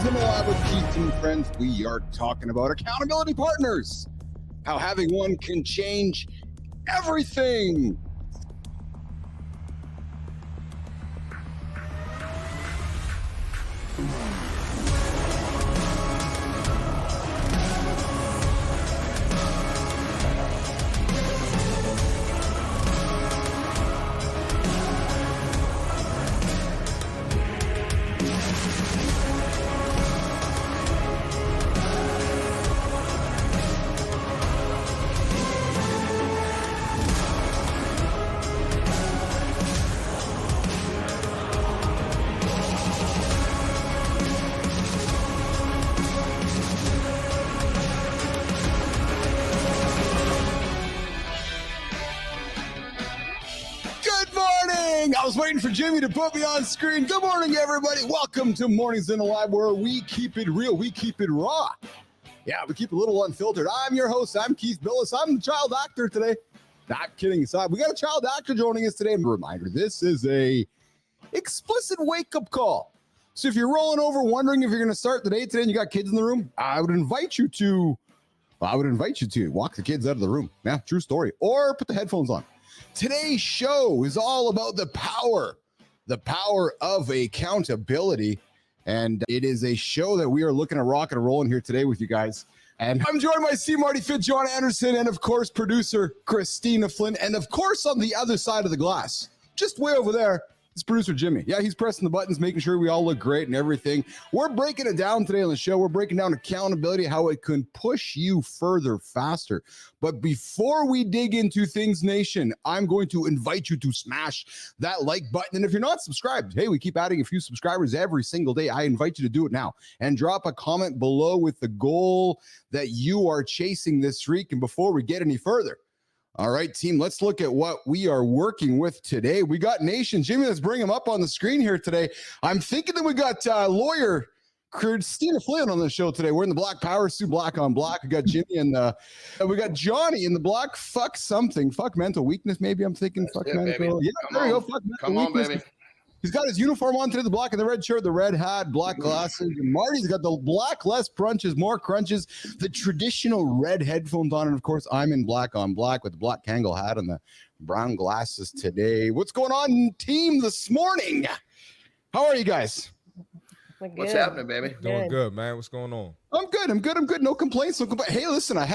Mornings in the Lab with Keith and friends. We are talking about accountability partners. How having one can change everything. I was waiting for Jimmy to put me on screen. Good morning, everybody. Welcome to Mornings in the Lab, where we keep it real, we keep it raw. Yeah, we keep it a little unfiltered. I'm your host. I'm Keith Billis. I'm the child actor today. Not kidding aside, we got a child actor joining us today. And a reminder, this is a explicit wake-up call. So if you're rolling over wondering if you're going to start the day today and you got kids in the room, I would invite you to walk the kids out of the room. Yeah, true story. Or put the headphones on. Today's show is all about the power of accountability. And it is a show that we are looking at rock and rolling here today with you guys. And I'm joined by See Marty Fit, John Anderson, and of course, producer Christina Flynn. And of course, on the other side of the glass, just way over there, is producer Jimmy. Yeah, he's pressing the buttons, making sure we all look great and everything. We're breaking it down today on the show. We're breaking down accountability, how it can push you further, faster. But before we dig into things, nation, I'm going to invite you to smash that like button. And if you're not subscribed, hey, we keep adding a few subscribers every single day. I invite you to do it now and drop a comment below with the goal that you are chasing this week. And before we get any further, all right, team, let's look at what we are working with today. We got Nation. Jimmy, let's bring him up on the screen here today. I'm thinking that we got lawyer Christina Flynn on the show today. We're in the black power suit, black on black. We got Jimmy and we got Johnny in the black fuck something. Fuck mental weakness, maybe I'm thinking. Fuck mental. Baby. Yeah, there you go. Fuck Come on, baby. He's got his uniform on today, the black and the red shirt, the red hat, black glasses. And Marty's got the black, less crunches, more crunches, the traditional red headphones on. And of course, I'm in black on black with the black Kangol hat and the brown glasses today. What's going on, team, this morning? How are you guys? What's happening, baby? Doing good, man. What's going on? I'm good. No complaints. Hey, listen, I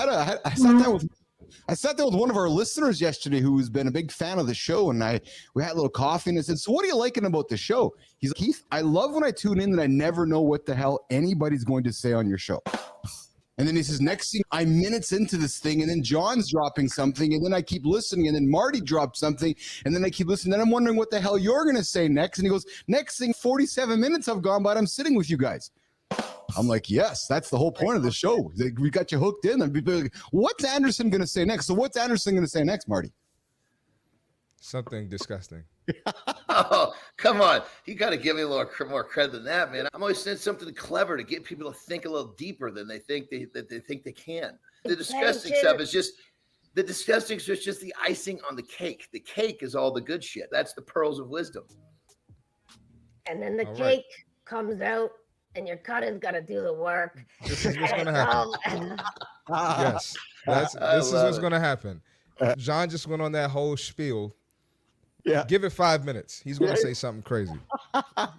sat down with one of our listeners yesterday who's been a big fan of the show, and we had a little coffee, and I said, so what are you liking about the show? He's like, Keith, I love when I tune in that I never know what the hell anybody's going to say on your show. And then he says, next thing, I'm minutes into this thing, and then John's dropping something, and then I keep listening, and then Marty dropped something, and then I keep listening, and I'm wondering what the hell you're going to say next. And he goes, next thing, 47 minutes have gone by, and I'm sitting with you guys. I'm like, yes, that's the whole point of the show. We got you hooked in. And people are like, what's Anderson going to say next? So what's Anderson going to say next, Marty? Something disgusting. Oh, come on. You got to give me a little more credit than that, man. I'm always saying something clever to get people to think a little deeper than they think they can. The disgusting stuff is just the icing on the cake. The cake is all the good shit. That's the pearls of wisdom. And then the cake comes out. And your cutter's got to do the work. This is what's going to happen. Yes, this is what's going to happen. John just went on that whole spiel. Yeah. Give it 5 minutes. He's going to say something crazy.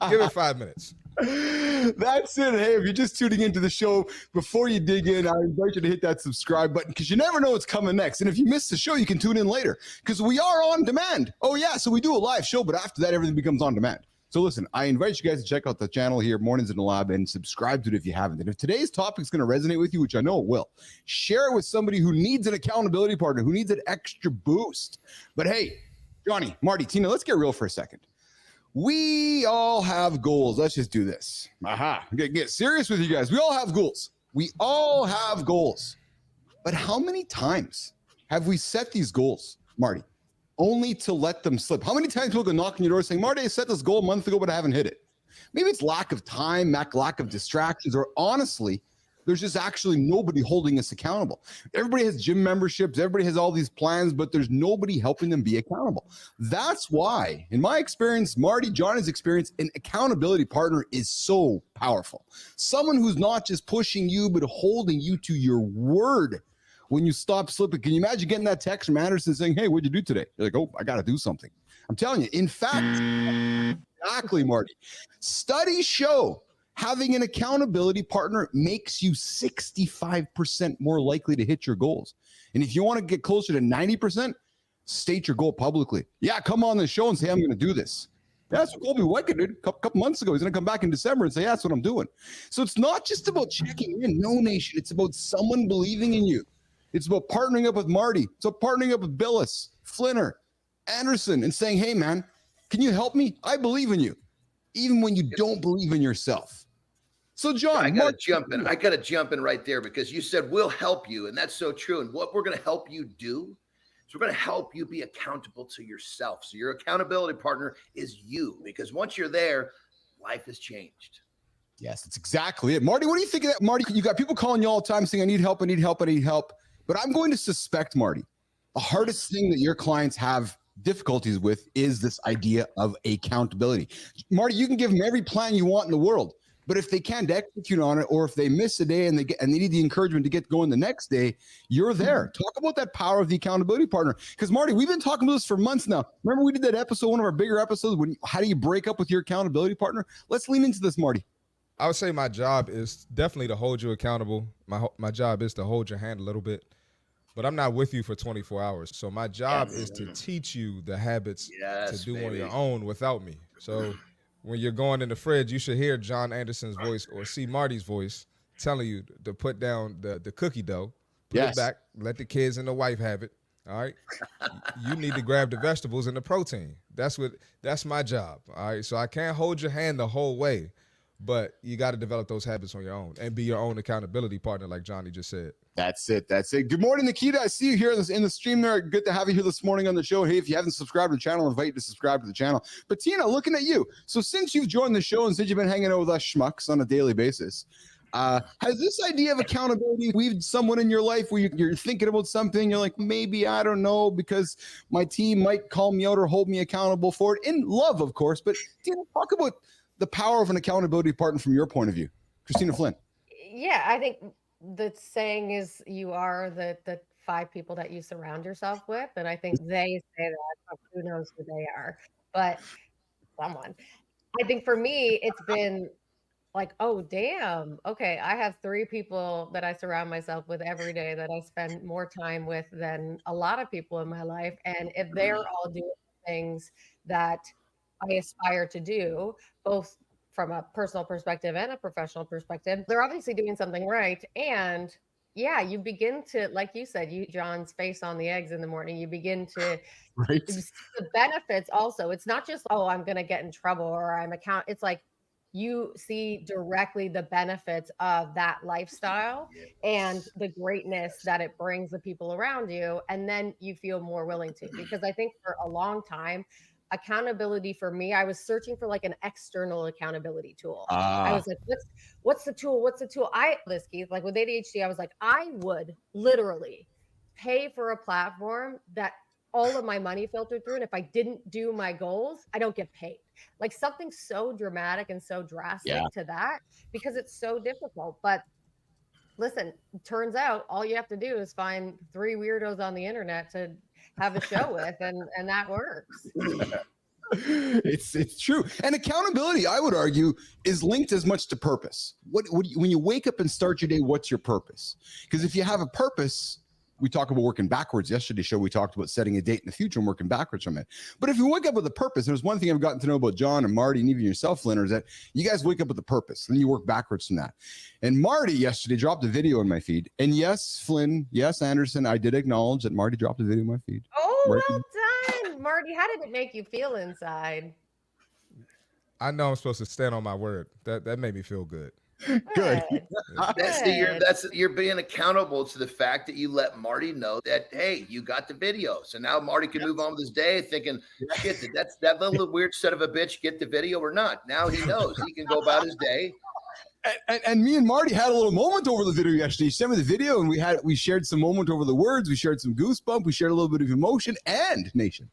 Give it 5 minutes. That's it. Hey, if you're just tuning into the show, before you dig in, I invite you to hit that subscribe button because you never know what's coming next. And if you miss the show, you can tune in later because we are on demand. Oh, yeah. So we do a live show, but after that, everything becomes on demand. So listen, I invite you guys to check out the channel here, Mornings in the Lab, and subscribe to it if you haven't. And if today's topic is going to resonate with you, which I know it will, share it with somebody who needs an accountability partner, who needs an extra boost. But hey, Johnny, Marty, Tina, let's get real for a second. We all have goals. Let's just do this. Get serious with you guys. We all have goals. But how many times have we set these goals, Marty, only to let them slip? How many times people go knock on your door saying, Marty, I set this goal a month ago, but I haven't hit it? Maybe it's lack of time, lack of distractions, or honestly, There's just actually nobody holding us accountable. Everybody has gym memberships. Everybody has all these plans, but there's nobody helping them be accountable. That's why, in my experience, Marty, Johnny's experience, an accountability partner is so powerful. Someone who's not just pushing you, but holding you to your word when you stop slipping. Can you imagine getting that text from Anderson saying, hey, what'd you do today? You're like, oh, I got to do something. I'm telling you, in fact, exactly, Marty. Studies show having an accountability partner makes you 65% more likely to hit your goals. And if you want to get closer to 90%, state your goal publicly. Yeah, come on the show and say, I'm going to do this. That's what Colby White did a couple months ago. He's going to come back in December and say, yeah, that's what I'm doing. So it's not just about checking in. No, nation. It's about someone believing in you. It's about partnering up with Marty. It's about partnering up with Billis, Flinner, Anderson, and saying, hey, man, can you help me? I believe in you, even when you don't believe in yourself. So, John, I got to jump in right there, because you said we'll help you, and that's so true. And what we're going to help you do is we're going to help you be accountable to yourself. So your accountability partner is you, because once you're there, life has changed. Yes, that's exactly it. Marty, what do you think of that? Marty, you got people calling you all the time saying, I need help, I need help, I need help. But I'm going to suspect, Marty, the hardest thing that your clients have difficulties with is this idea of accountability. Marty, you can give them every plan you want in the world, but if they can't execute on it, or if they miss a day and they need the encouragement to get going the next day, you're there. Talk about that power of the accountability partner. Because Marty, we've been talking about this for months now. Remember we did that episode, one of our bigger episodes, how do you break up with your accountability partner? Let's lean into this, Marty. I would say my job is definitely to hold you accountable. My job is to hold your hand a little bit, but I'm not with you for 24 hours. So my job is to teach you the habits to do on your own without me. So when you're going in the fridge, you should hear John Anderson's voice or See Marty's voice telling you to put down the cookie dough, put it back, let the kids and the wife have it. All right. You need to grab the vegetables and the protein. That's my job. All right. So I can't hold your hand the whole way, but you got to develop those habits on your own and be your own accountability partner, like Johnny just said. That's it. Good morning, Nikita. I see you here in the stream there. Good to have you here this morning on the show. Hey, if you haven't subscribed to the channel, I invite you to subscribe to the channel. But Tina, looking at you. So since you've joined the show and since you've been hanging out with us schmucks on a daily basis, has this idea of accountability weaved someone in your life where you're thinking about something, you're like, maybe, I don't know, because my team might call me out or hold me accountable for it, in love, of course. But Tina, talk about the power of an accountability partner from your point of view. Christina Flynn. Yeah, I think the saying is you are the 5 people that you surround yourself with. And I think they say that, but who knows who they are, but someone. I think for me, it's been like, oh, damn. Okay. I have 3 people that I surround myself with every day that I spend more time with than a lot of people in my life. And if they're all doing things that I aspire to do, both from a personal perspective and a professional perspective, they're obviously doing something right. And yeah, you begin to, like you said, John's face on the eggs in the morning, you begin to see the benefits also. It's not just, oh, I'm going to get in trouble or it's like you see directly the benefits of that lifestyle and the greatness that it brings the people around you. And then you feel more willing to, because I think for a long time, accountability for me, I was searching for like an external accountability tool. I was like, what's the tool? Keith, like with ADHD, I was like, I would literally pay for a platform that all of my money filtered through. And if I didn't do my goals, I don't get paid. Like something so dramatic and so drastic to that, because it's so difficult. But listen, turns out all you have to do is find 3 weirdos on the internet to have a show with, and that works. It's true. And accountability, I would argue, is linked as much to purpose. When you wake up and start your day, what's your purpose? Because if you have a purpose, we talk about working backwards. Yesterday's show, we talked about setting a date in the future and working backwards from it. But if you wake up with a purpose, there's one thing I've gotten to know about John and Marty and even yourself, Lynn, is that you guys wake up with a purpose and then you work backwards from that. And Marty yesterday dropped a video in my feed. And yes, Flynn, yes, Anderson, I did acknowledge that Marty dropped a video in my feed. Oh, well done, Marty. How did it make you feel inside? I know I'm supposed to stand on my word. That made me feel good. Good. You're being accountable to the fact that you let Marty know that, hey, you got the video. So now Marty can move on with his day thinking, shit, did that little weird son of a bitch get the video or not? Now he knows he can go about his day And me and Marty had a little moment over the video yesterday. He sent me the video, and we shared some moment over the words. We shared some goosebump. We shared a little bit of emotion. And Nation,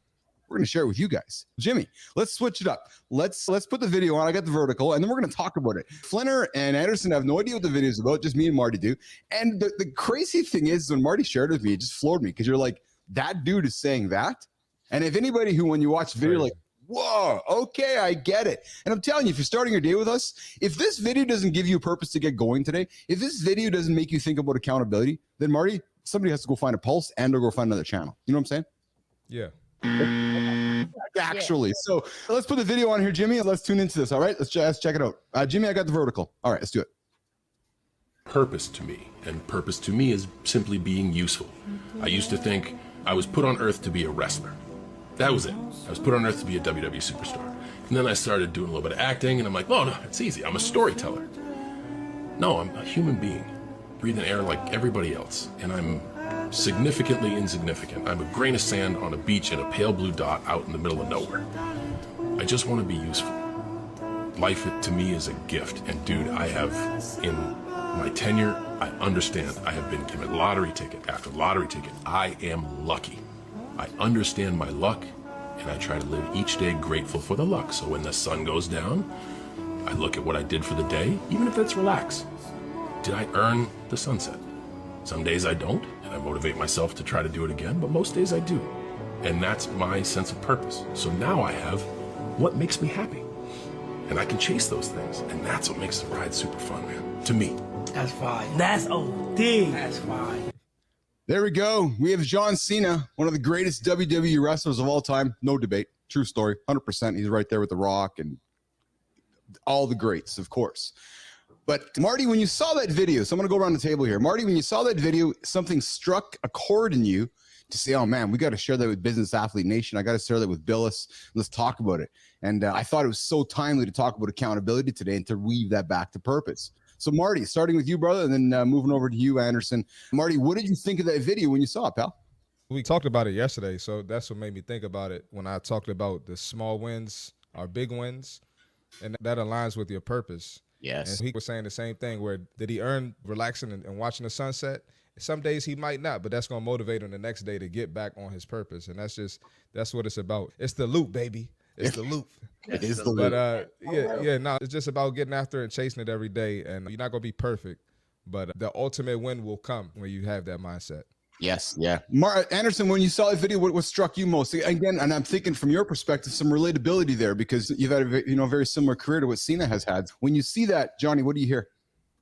we're going to share it with you guys. Jimmy, let's switch it up. Let's put the video on. I got the vertical, and then we're going to talk about it. Flinner and Anderson have no idea what the video is about. Just me and Marty do. And the crazy thing is, when Marty shared it with me, it just floored me, because you're like, that dude is saying that. And if anybody who, when you watch the video, like, whoa, okay, I get it. And I'm telling you, if you're starting your day with us, if this video doesn't give you a purpose to get going today, if this video doesn't make you think about accountability, then Marty, somebody has to go find a pulse and or go find another channel. You know what I'm saying? Yeah. Actually. So let's put the video on here, Jimmy, and let's tune into this. All right, let's check it out. Jimmy, I got the vertical. All right, let's do it. Purpose to me, and purpose to me is simply being useful. I used to think I was put on earth to be a wrestler. That was it. I was put on earth to be a WWE superstar. And then I started doing a little bit of acting, and I'm like, oh, no, it's easy. I'm a storyteller. No, I'm a human being, breathing air like everybody else. And I'm significantly insignificant. I'm a grain of sand on a beach in a pale blue dot out in the middle of nowhere. I just want to be useful. Life, to me, is a gift. And, dude, I have, in my tenure, I understand. I have been given lottery ticket after lottery ticket. I am lucky. I understand my luck, and I try to live each day grateful for the luck. So when the sun goes down, I look at what I did for the day, even if it's relax. Did I earn the sunset? Some days I don't, and I motivate myself to try to do it again, but most days I do. And that's my sense of purpose. So now I have what makes me happy. And I can chase those things, and that's what makes the ride super fun, man, to me. That's fine. That's OD. That's fine. There we go. We have John Cena, one of the greatest WWE wrestlers of all time. No debate. True story. 100%. He's right there with The Rock and all the greats, of course. But Marty, when you saw that video, so I'm going to go around the table here. Marty, when you saw that video, something struck a chord in you to say, oh, man, we got to share that with Business Athlete Nation. I got to share that with Billis. Let's talk about it. And I thought it was so timely to talk about accountability today and to weave that back to purpose. So, Marty, starting with you, brother, and then moving over to you, Anderson. Marty, what did you think of that video when you saw it, pal? We talked about it yesterday, so that's what made me think about it when I talked about the small wins are big wins, and that aligns with your purpose. Yes. And he was saying the same thing, where did he earn relaxing and watching the sunset? Some days he might not, but that's going to motivate him the next day to get back on his purpose, and that's what it's about. It's the loop, baby. It's the loop. It is the loop. But it's just about getting after it and chasing it every day. And you're not gonna be perfect, but the ultimate win will come when you have that mindset. Yes, yeah. Anderson, when you saw the video, what struck you most? Again, and I'm thinking from your perspective, some relatability there, because you've had a very similar career to what Cena has had. When you see that, Johnny, what do you hear?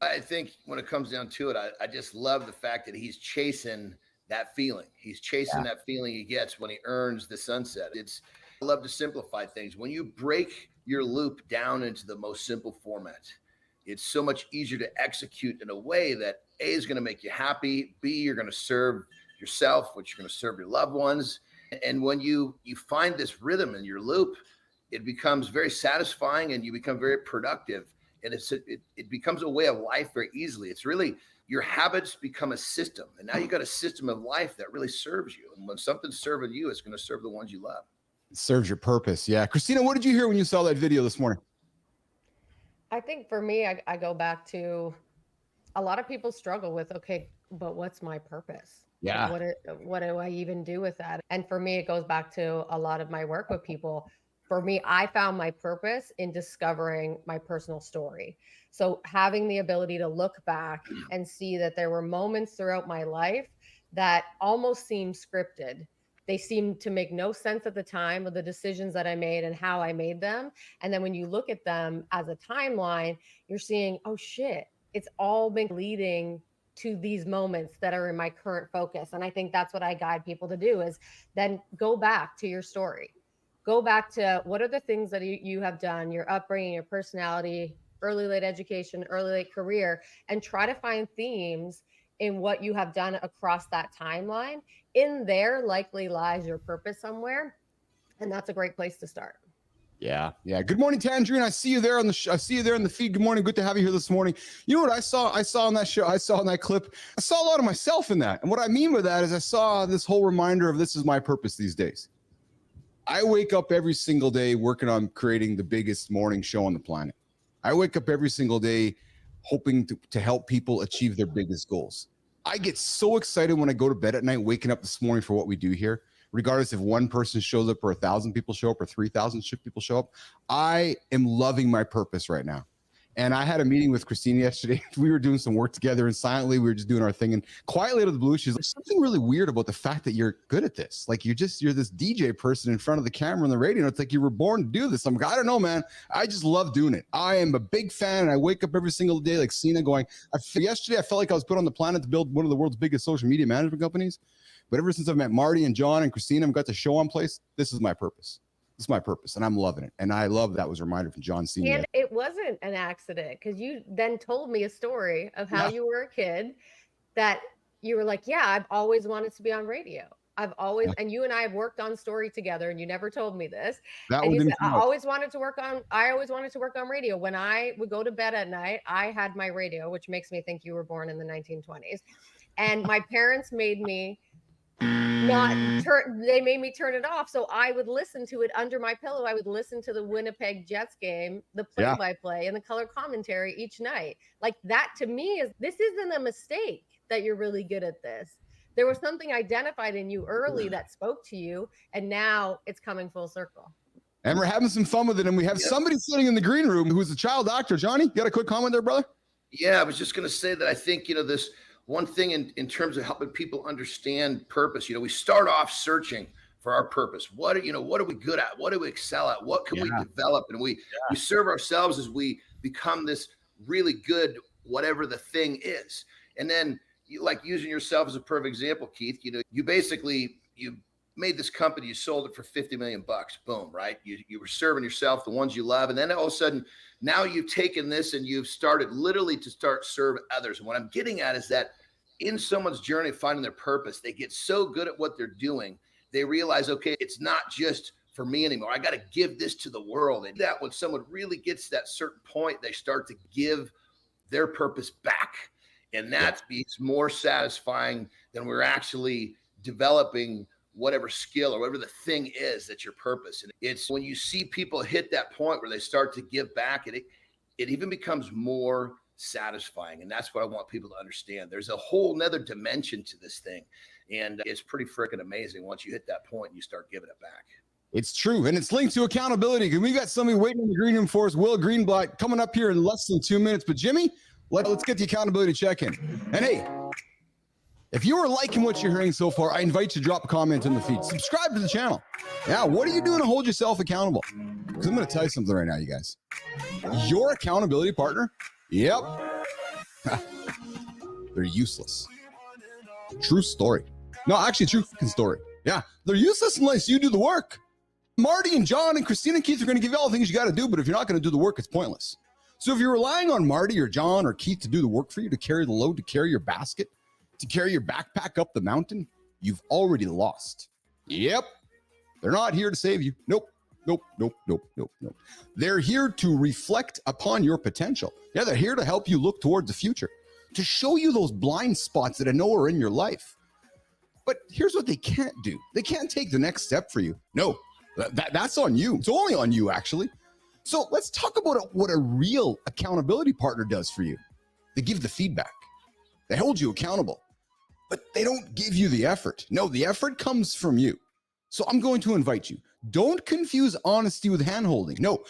I think when it comes down to it, I just love the fact that he's chasing that feeling. He's chasing that feeling he gets when he earns the sunset. I love to simplify things. When you break your loop down into the most simple format, it's so much easier to execute in a way that A, is going to make you happy, B, you're going to serve yourself, which you're going to serve your loved ones. And when you find this rhythm in your loop, it becomes very satisfying and you become very productive. And it becomes a way of life very easily. It's really, your habits become a system. And now you got a system of life that really serves you. And when something's serving you, it's going to serve the ones you love. It serves your purpose. Yeah. Christina, what did you hear when you saw that video this morning? I think for me, I go back to a lot of people struggle with, okay, but what's my purpose? Yeah. What do I even do with that? And for me, it goes back to a lot of my work with people. For me, I found my purpose in discovering my personal story. So having the ability to look back and see that there were moments throughout my life that almost seemed scripted. They seemed to make no sense at the time of the decisions that I made and how I made them. And then when you look at them as a timeline, you're seeing, oh shit, it's all been leading to these moments that are in my current focus. And I think that's what I guide people to do, is then go back to your story. Go back to what are the things that you have done, your upbringing, your personality, early, late education, early, late career, and try to find themes in what you have done across that timeline. In there likely lies your purpose somewhere. And that's a great place to start. Yeah. Yeah. Good morning, Tangerine. I see you there on I see you there in the feed. Good morning. Good to have you here this morning. You know what I saw on that show? I saw in that clip, I saw a lot of myself in that. And what I mean by that is I saw this whole reminder of this is my purpose these days. I wake up every single day working on creating the biggest morning show on the planet. I wake up every single day hoping to help people achieve their biggest goals. I get so excited when I go to bed at night, waking up this morning for what we do here, regardless if one person shows up or 1,000 people show up or 3,000 people show up. I am loving my purpose right now. And I had a meeting with Christina yesterday. We were doing some work together, and silently we were just doing our thing. And quietly out of the blue, she's like, something really weird about the fact that you're good at this. Like you're this DJ person in front of the camera on the radio. It's like you were born to do this. I'm like, I don't know, man. I just love doing it. I am a big fan, and I wake up every single day like Cena going, yesterday I felt like I was put on the planet to build one of the world's biggest social media management companies. But ever since I've met Marty and John and Christina and got to show on place, this is my purpose. This is my purpose, and I'm loving it. And I love that was a reminder from John Cena. And it wasn't an accident, because you then told me a story of how you were a kid that you were like, yeah, I've always wanted to be on radio. I've always, and you and I have worked on story together, and you never told me this. And you said, I always wanted to work on radio. When I would go to bed at night, I had my radio, which makes me think you were born in the 1920s. And my parents made me they made me turn it off, so I would listen to it under my pillow. I would listen to the Winnipeg Jets game, the play-by-play, and the color commentary each night. Like that to me this isn't a mistake that you're really good at this. There was something identified in you early that spoke to you, and now it's coming full circle. And we're having some fun with it, and we have somebody sitting in the green room who's a child actor. Johnny, you got a quick comment there, brother? Yeah, I was just going to say that I think, this one thing in terms of helping people understand purpose, we start off searching for our purpose. What are we good at? What do we excel at? What can we develop? And we serve ourselves as we become this really good, whatever the thing is. And then like using yourself as a perfect example, Keith, you basically, you made this company, you sold it for $50 million, boom, right? You were serving yourself, the ones you love. And then all of a sudden, now you've taken this and you've started literally to start serve others. And what I'm getting at is that in someone's journey of finding their purpose, they get so good at what they're doing, they realize, okay, it's not just for me anymore. I got to give this to the world. And that when someone really gets to that certain point, they start to give their purpose back. And that is more satisfying than we're actually developing whatever skill or whatever the thing is that's your purpose. And it's when you see people hit that point where they start to give back, it even becomes more satisfying. And that's what I want people to understand. There's a whole nother dimension to this thing. And it's pretty freaking amazing once you hit that point and you start giving it back. It's true. And it's linked to accountability. And we got somebody waiting in the green room for us, Will Greenblatt, coming up here in less than 2 minutes. But Jimmy, let's get the accountability check-in. And hey, if you are liking what you're hearing so far, I invite you to drop a comment in the feed. Subscribe to the channel. Yeah, what are you doing to hold yourself accountable? Because I'm going to tell you something right now, you guys. Your accountability partner, yep, they're useless. True story. No, actually, true fucking story. Yeah, they're useless unless you do the work. Marty and John and Christina and Keith are going to give you all the things you got to do, but if you're not going to do the work, it's pointless. So if you're relying on Marty or John or Keith to do the work for you, to carry the load, to carry your basket, to carry your backpack up the mountain, you've already lost. Yep. They're not here to save you. Nope. They're here to reflect upon your potential. Yeah, they're here to help you look towards the future, to show you those blind spots that I know are in your life. But here's what they can't do. They can't take the next step for you. No, that's on you. It's only on you, actually. So let's talk about what a real accountability partner does for you. They give the feedback. They hold you accountable, but they don't give you the effort. No, the effort comes from you. So I'm going to invite you. Don't confuse honesty with handholding. No,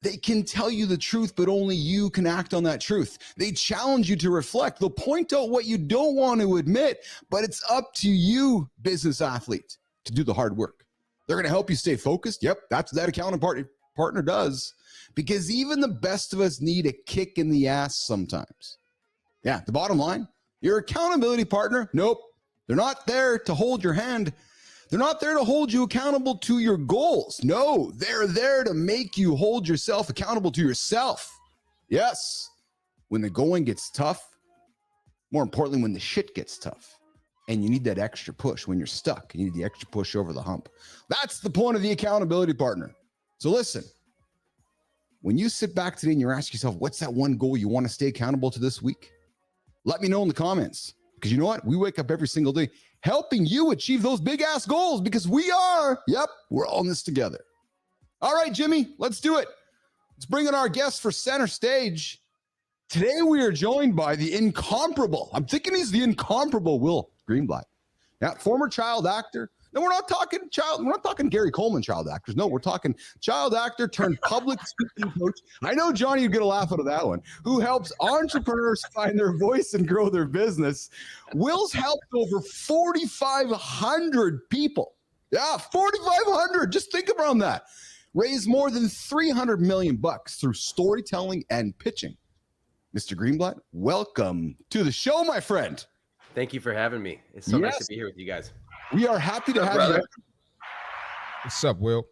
they can tell you the truth, but only you can act on that truth. They challenge you to reflect. They'll point out what you don't want to admit, but it's up to you, business athlete, to do the hard work. They're going to help you stay focused. Yep, that's what that accountability partner does, because even the best of us need a kick in the ass sometimes. Yeah, the bottom line, your accountability partner, nope, they're not there to hold your hand. They're not there to hold you accountable to your goals. No, they're there to make you hold yourself accountable to yourself. Yes, when the going gets tough, more importantly, when the shit gets tough, and you need that extra push when you're stuck, you need the extra push over the hump. That's the point of the accountability partner. So listen, when you sit back today and you ask yourself, what's that one goal you want to stay accountable to this week? Let me know in the comments, because you know what? We wake up every single day helping you achieve those big ass goals, because we're all in this together. All right, Jimmy, let's do it. Let's bring in our guest for center stage. Today we are joined by the incomparable, I'm thinking he's the incomparable Will Greenblatt. Yeah, former child actor. No, we're not talking Gary Coleman child actors. No, we're talking child actor turned public speaking coach. I know Johnny would get a laugh out of that one. Who helps entrepreneurs find their voice and grow their business. Will's helped over 4,500 people. Yeah, 4,500. Just think around that. Raised more than $300 million through storytelling and pitching. Mr. Greenblatt, welcome to the show, my friend. Thank you for having me. It's so nice to be here with you guys. We are happy to have you. What's up, Will?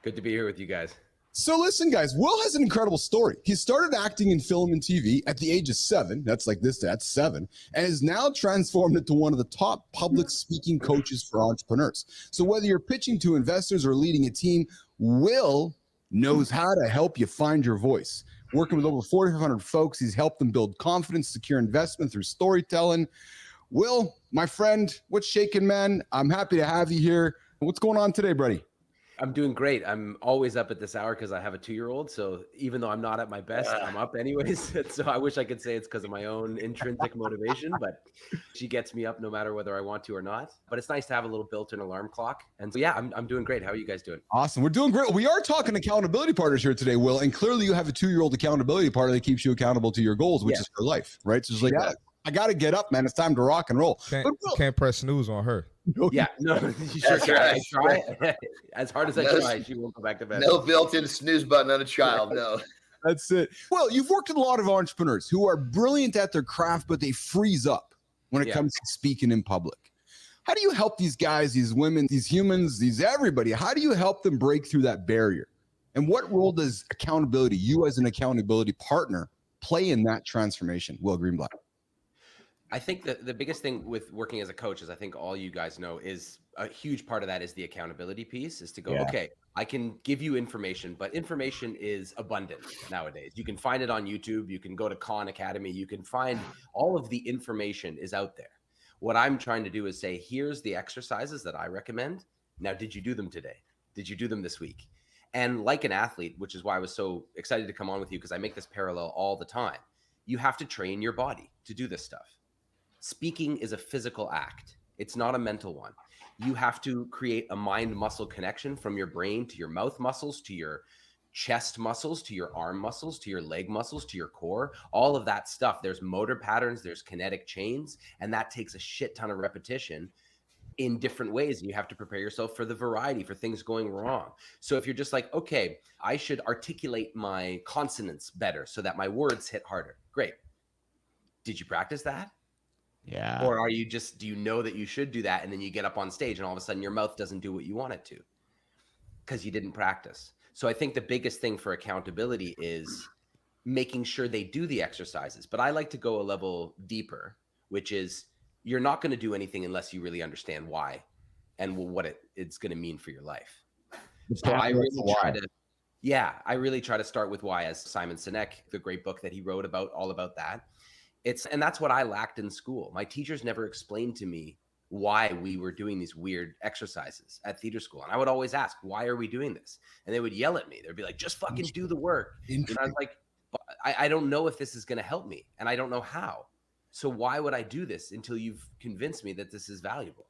Good to be here with you guys. So listen, guys, Will has an incredible story. He started acting in film and TV at the age of 7. That's 7, and is now transformed into one of the top public speaking coaches for entrepreneurs. So whether you're pitching to investors or leading a team, Will knows how to help you find your voice. Working with over 4,500 folks, he's helped them build confidence, secure investment through storytelling. Will, my friend, what's shaking, man? I'm happy to have you here. What's going on today, buddy? I'm doing great. I'm always up at this hour because I have a 2-year-old. So even though I'm not at my best, I'm up anyways. So I wish I could say it's because of my own intrinsic motivation, but she gets me up no matter whether I want to or not. But it's nice to have a little built-in alarm clock. And so, yeah, I'm doing great. How are you guys doing? Awesome. We're doing great. We are talking accountability partners here today, Will. And clearly you have a 2-year-old accountability partner that keeps you accountable to your goals, which is for life, right? So it's like, I got to get up, man. It's time to rock and roll. Can't press snooze on her. Yeah, no, you sure can. Right. I try. As hard as I try, she won't go back to bed. No built-in snooze button on a child, no. That's it. Well, you've worked with a lot of entrepreneurs who are brilliant at their craft, but they freeze up when it comes to speaking in public. How do you help these guys, these women, these humans, everybody? How do you help them break through that barrier? And what role does accountability, you as an accountability partner, play in that transformation, Will Greenblatt? I think that the biggest thing with working as a coach, as I think all you guys know, is a huge part of that is the accountability piece, is to go, okay, I can give you information, but information is abundant nowadays. You can find it on YouTube. You can go to Khan Academy. You can find all of the information is out there. What I'm trying to do is say, here's the exercises that I recommend. Now, did you do them today? Did you do them this week? And like an athlete, which is why I was so excited to come on with you, because I make this parallel all the time. You have to train your body to do this stuff. Speaking is a physical act. It's not a mental one. You have to create a mind-muscle connection from your brain to your mouth muscles, to your chest muscles, to your arm muscles, to your leg muscles, to your core, all of that stuff. There's motor patterns, there's kinetic chains, and that takes a shit ton of repetition in different ways. And you have to prepare yourself for the variety, for things going wrong. So if you're just like, okay, I should articulate my consonants better so that my words hit harder. Great. Did you practice that? Yeah. Or are you just, do you know that you should do that? And then you get up on stage and all of a sudden your mouth doesn't do what you want it to because you didn't practice. So I think the biggest thing for accountability is making sure they do the exercises. But I like to go a level deeper, which is you're not going to do anything unless you really understand why and what it's going to mean for your life. So I really try to start with why, as Simon Sinek, the great book that he wrote about, all about that. And that's what I lacked in school. My teachers never explained to me why we were doing these weird exercises at theater school. And I would always ask, why are we doing this? And they would yell at me. They'd be like, just fucking do the work. And I was like, I don't know if this is going to help me. And I don't know how. So why would I do this until you've convinced me that this is valuable?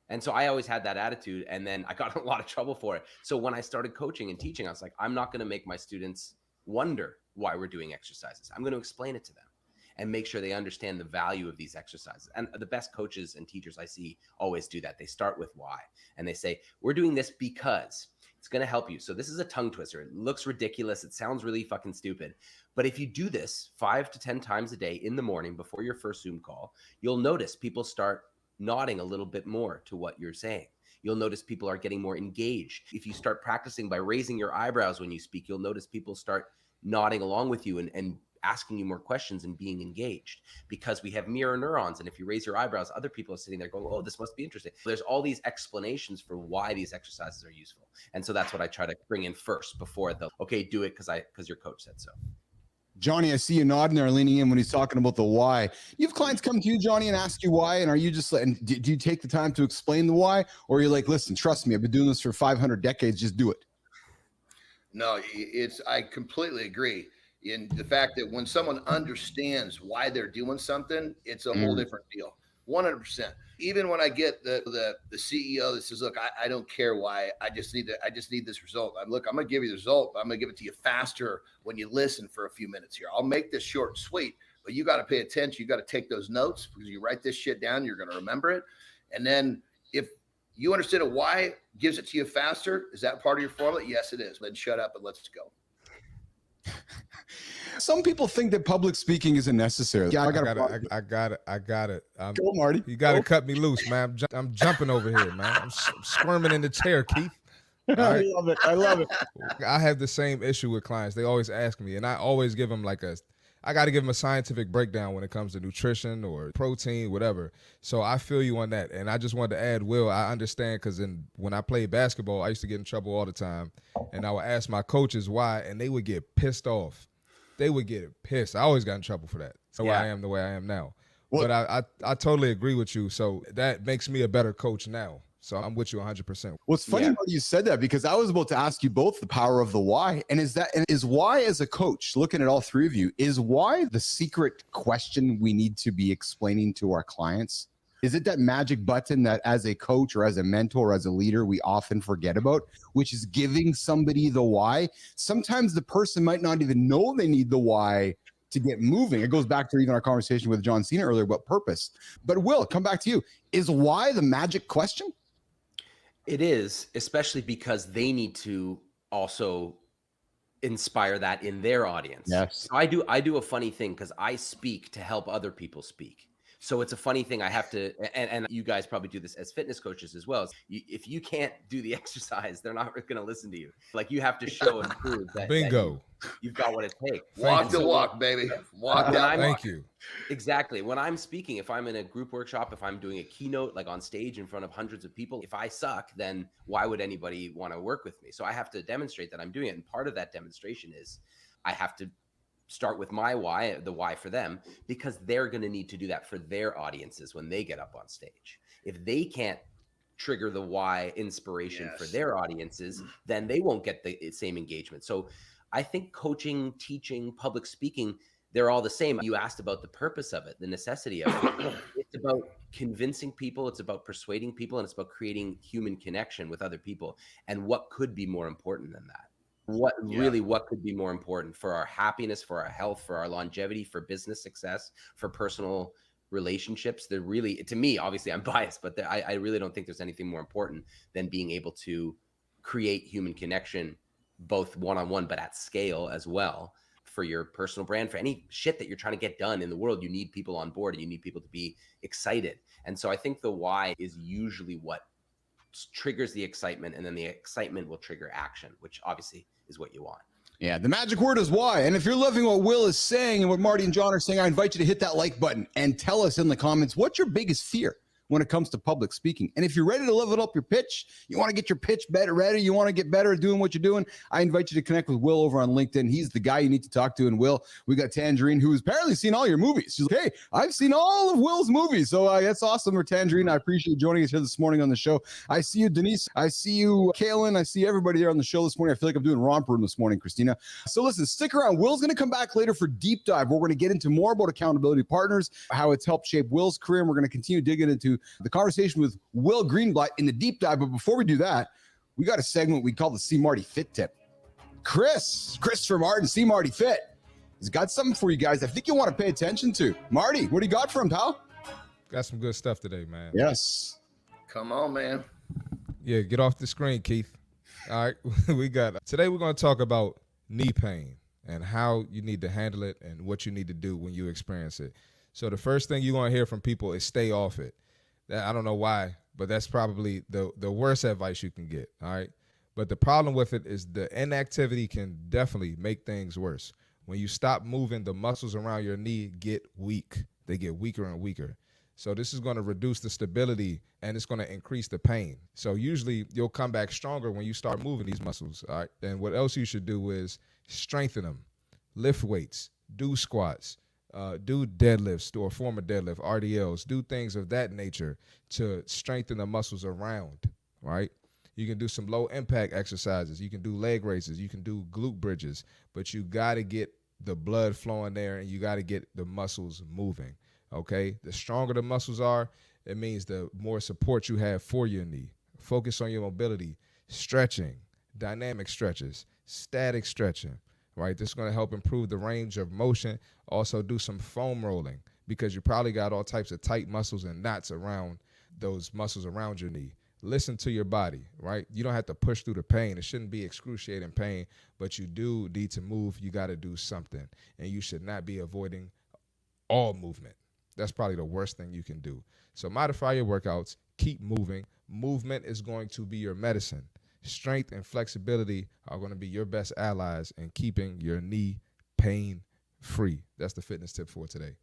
And so I always had that attitude. And then I got in a lot of trouble for it. So when I started coaching and teaching, I was like, I'm not going to make my students wonder why we're doing exercises. I'm going to explain it to them and make sure they understand the value of these exercises. And the best coaches and teachers I see always do that. They start with why. And they say, we're doing this because it's going to help you. So this is a tongue twister. It looks ridiculous. It sounds really fucking stupid. But if you do this 5 to 10 times a day in the morning before your first Zoom call, you'll notice people start nodding a little bit more to what you're saying. You'll notice people are getting more engaged. If you start practicing by raising your eyebrows when you speak, you'll notice people start nodding along with you and asking you more questions and being engaged, because we have mirror neurons. And if you raise your eyebrows, other people are sitting there going, oh, this must be interesting. There's all these explanations for why these exercises are useful. And so that's what I try to bring in first before okay, do it because your coach said so. Johnny, I see you nodding there, leaning in when he's talking about the why. You have clients come to you, Johnny, and ask you why. And are you just like, do you take the time to explain the why? Or are you like, listen, trust me, I've been doing this for 500 decades. Just do it. No, I completely agree. in the fact that when someone understands why they're doing something, it's a whole different deal. 100%. Even when I get the CEO that says, look, I don't care why, I just need this result. I'm going to give you the result, but I'm going to give it to you faster when you listen for a few minutes here. I'll make this short and sweet, but you got to pay attention. You got to take those notes, because you write this shit down, you're going to remember it. And then if you understand why gives it to you faster, is that part of your formula? Yes, it is. Then shut up and let's go. Some people think that public speaking isn't necessary. Yeah, I got it. Go, Marty. You got to cut me loose, man. I'm jumping over here, man. I'm squirming in the chair, Keith. Right? I love it. I have the same issue with clients. They always ask me, and I always give them I got to give them a scientific breakdown when it comes to nutrition or protein, whatever. So I feel you on that. And I just wanted to add, Will, I understand, because when I played basketball, I used to get in trouble all the time. And I would ask my coaches why, and they would get pissed off. They would get pissed. I always got in trouble for that. So I am the way I am now. Well, but I totally agree with you. So that makes me a better coach now. So I'm with you 100%. Well, it's funny how you said that, because I was about to ask you both the power of the why. And is why, as a coach, looking at all three of you, is why the secret question we need to be explaining to our clients? Is it that magic button that as a coach or as a mentor or as a leader, we often forget about, which is giving somebody the why? Sometimes the person might not even know they need the why to get moving. It goes back to even our conversation with John Cena earlier about purpose. But Will, come back to you. Is why the magic question? It is, especially because they need to also inspire that in their audience. Yes. So I do a funny thing, because I speak to help other people speak. So it's a funny thing. I have to, and you guys probably do this as fitness coaches as well. If you can't do the exercise, they're not going to listen to you. Like, you have to show and prove that, bingo, that you've got what it takes. Walk the walk, baby. Walk that. Thank you. Exactly. When I'm speaking, if I'm in a group workshop, if I'm doing a keynote, like on stage in front of hundreds of people, if I suck, then why would anybody want to work with me? So I have to demonstrate that I'm doing it. And part of that demonstration is I have to start with my why, the why for them, because they're going to need to do that for their audiences when they get up on stage. If they can't trigger the why inspiration for their audiences, then they won't get the same engagement. So I think coaching, teaching, public speaking, they're all the same. You asked about the purpose of it, the necessity of it. It's about convincing people. It's about persuading people. And it's about creating human connection with other people. And what could be more important than that? What could be more important for our happiness, for our health, for our longevity, for business success, for personal relationships? They're really, to me, obviously I'm biased, but I really don't think there's anything more important than being able to create human connection, both one-on-one, but at scale as well, for your personal brand, for any shit that you're trying to get done in the world. You need people on board and you need people to be excited. And so I think the why is usually what triggers the excitement, and then the excitement will trigger action, which obviously is what you want. Yeah, the magic word is why. And if you're loving what Will is saying and what Marty and John are saying, I invite you to hit that like button and tell us in the comments, what's your biggest fear when it comes to public speaking? And if you're ready to level up your pitch, you want to get your pitch better, ready, you want to get better at doing what you're doing, I invite you to connect with Will over on LinkedIn. He's the guy you need to talk to. And Will, we got Tangerine, who's apparently seen all your movies. She's like, hey, I've seen all of Will's movies. So that's awesome for Tangerine. I appreciate you joining us here this morning on the show. I see you, Denise. I see you, Kaylin. I see everybody there on the show this morning. I feel like I'm doing romper room this morning, Christina. So listen, stick around. Will's going to come back later for deep dive. We're going to get into more about accountability partners, how it's helped shape Will's career. And we're going to continue digging into the conversation with Will Greenblatt in the deep dive. But before we do that, we got a segment we call the See Marty Fit tip. Christopher Martin, See Marty Fit, has got something for you guys I think you want to pay attention to. Marty, what do you got for him, pal? Got some good stuff today, man. Yes. Come on, man. Yeah, get off the screen, Keith. All right, today we're going to talk about knee pain and how you need to handle it and what you need to do when you experience it. So the first thing you're going to hear from people is stay off it. I don't know why, but that's probably the worst advice you can get, all right? But the problem with it is the inactivity can definitely make things worse. When you stop moving, the muscles around your knee get weak. They get weaker and weaker. So this is going to reduce the stability, and it's going to increase the pain. So usually you'll come back stronger when you start moving these muscles, all right? And what else you should do is strengthen them, lift weights, do squats, do deadlifts or form a deadlift, RDLs, do things of that nature to strengthen the muscles around, right? You can do some low impact exercises. You can do leg raises. You can do glute bridges, but you got to get the blood flowing there, and you got to get the muscles moving. Okay, the stronger the muscles are, it means the more support you have for your knee. Focus on your mobility, stretching, dynamic stretches, static stretching, right? This is going to help improve the range of motion. Also do some foam rolling, because you probably got all types of tight muscles and knots around those muscles around your knee. Listen to your body, right? You don't have to push through the pain. It shouldn't be excruciating pain, but you do need to move. You got to do something, and you should not be avoiding all movement. That's probably the worst thing you can do. So modify your workouts, keep moving. Movement is going to be your medicine. Strength and flexibility are going to be your best allies in keeping your knee pain free. That's the fitness tip for today.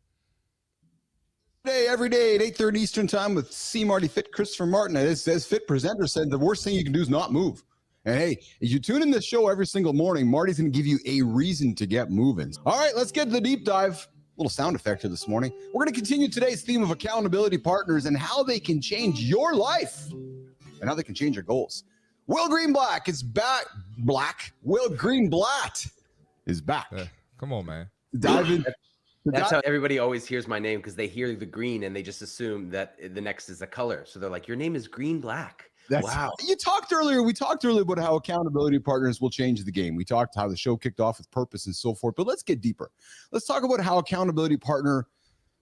Today, every day at 8:30 Eastern time with See Marty Fit, Christopher Martin, as Fit presenter, said the worst thing you can do is not move. And hey, if you tune in this show every single morning, Marty's going to give you a reason to get moving. All right, let's get to the deep dive. Little sound effect here this morning. We're going to continue today's theme of accountability partners and how they can change your life and how they can change your goals. Will Greenblatt is back. Will Greenblatt is back. Come on, man. Dive in. That's how everybody always hears my name, because they hear the green and they just assume that the next is a color. So they're like, your name is Greenblatt. Wow. We talked earlier about how accountability partners will change the game. We talked how the show kicked off with purpose and so forth, but let's get deeper. Let's talk about how accountability partner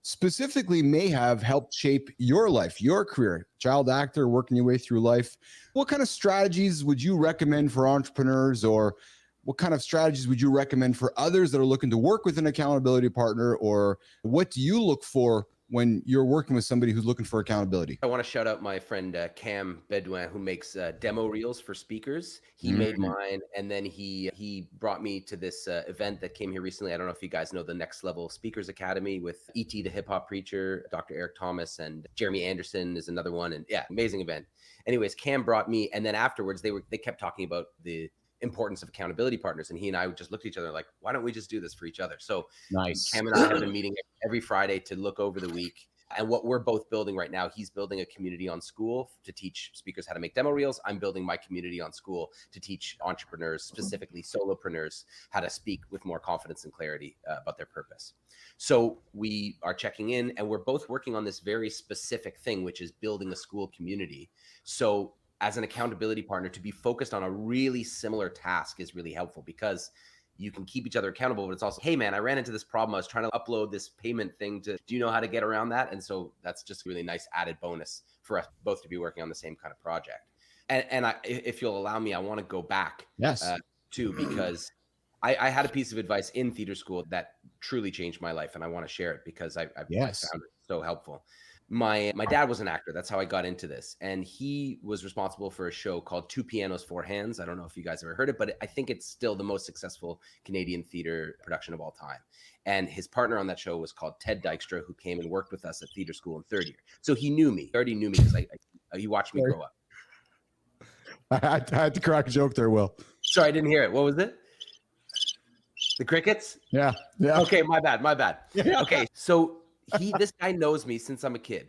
specifically may have helped shape your life, your career. Child actor, working your way through life. What kind of strategies would you recommend for entrepreneurs, or what kind of strategies would you recommend for others that are looking to work with an accountability partner, or what do you look for when you're working with somebody who's looking for accountability? I want to shout out my friend Cam Bedouin, who makes demo reels for speakers. He made mine, and then he brought me to this event that came here recently. I don't know if you guys know the Next Level Speakers Academy with E.T. the hip hop preacher, Dr. Eric Thomas, and Jeremy Anderson is another one. And yeah, amazing event. Anyways, Cam brought me, and then afterwards they kept talking about the importance of accountability partners, and he and I just looked at each other like, why don't we just do this for each other? So nice. Cam and I have been meeting every Friday to look over the week, and what we're both building right now. He's building a community on School to teach speakers how to make demo reels. I'm building my community on School to teach entrepreneurs, specifically solopreneurs, how to speak with more confidence and clarity about their purpose. So we are checking in, and we're both working on this very specific thing, which is building a school community. So as an accountability partner, to be focused on a really similar task is really helpful, because you can keep each other accountable, but it's also, hey man, I ran into this problem. I was trying to upload this payment thing do you know how to get around that? And so that's just a really nice added bonus for us both to be working on the same kind of project. And if you'll allow me, I want to go back too, because I had a piece of advice in theater school that truly changed my life, and I want to share it because I found it so helpful. My dad was an actor. That's how I got into this. And he was responsible for a show called Two Pianos, Four Hands. I don't know if you guys ever heard it, but I think it's still the most successful Canadian theater production of all time. And his partner on that show was called Ted Dykstra, who came and worked with us at theater school in third year. So he knew me. He already knew me because he watched me grow up. I had to crack a joke there, Will. Sorry, I didn't hear it. What was it? The crickets? Yeah. Okay, my bad. Yeah. Okay, so this guy knows me since I'm a kid.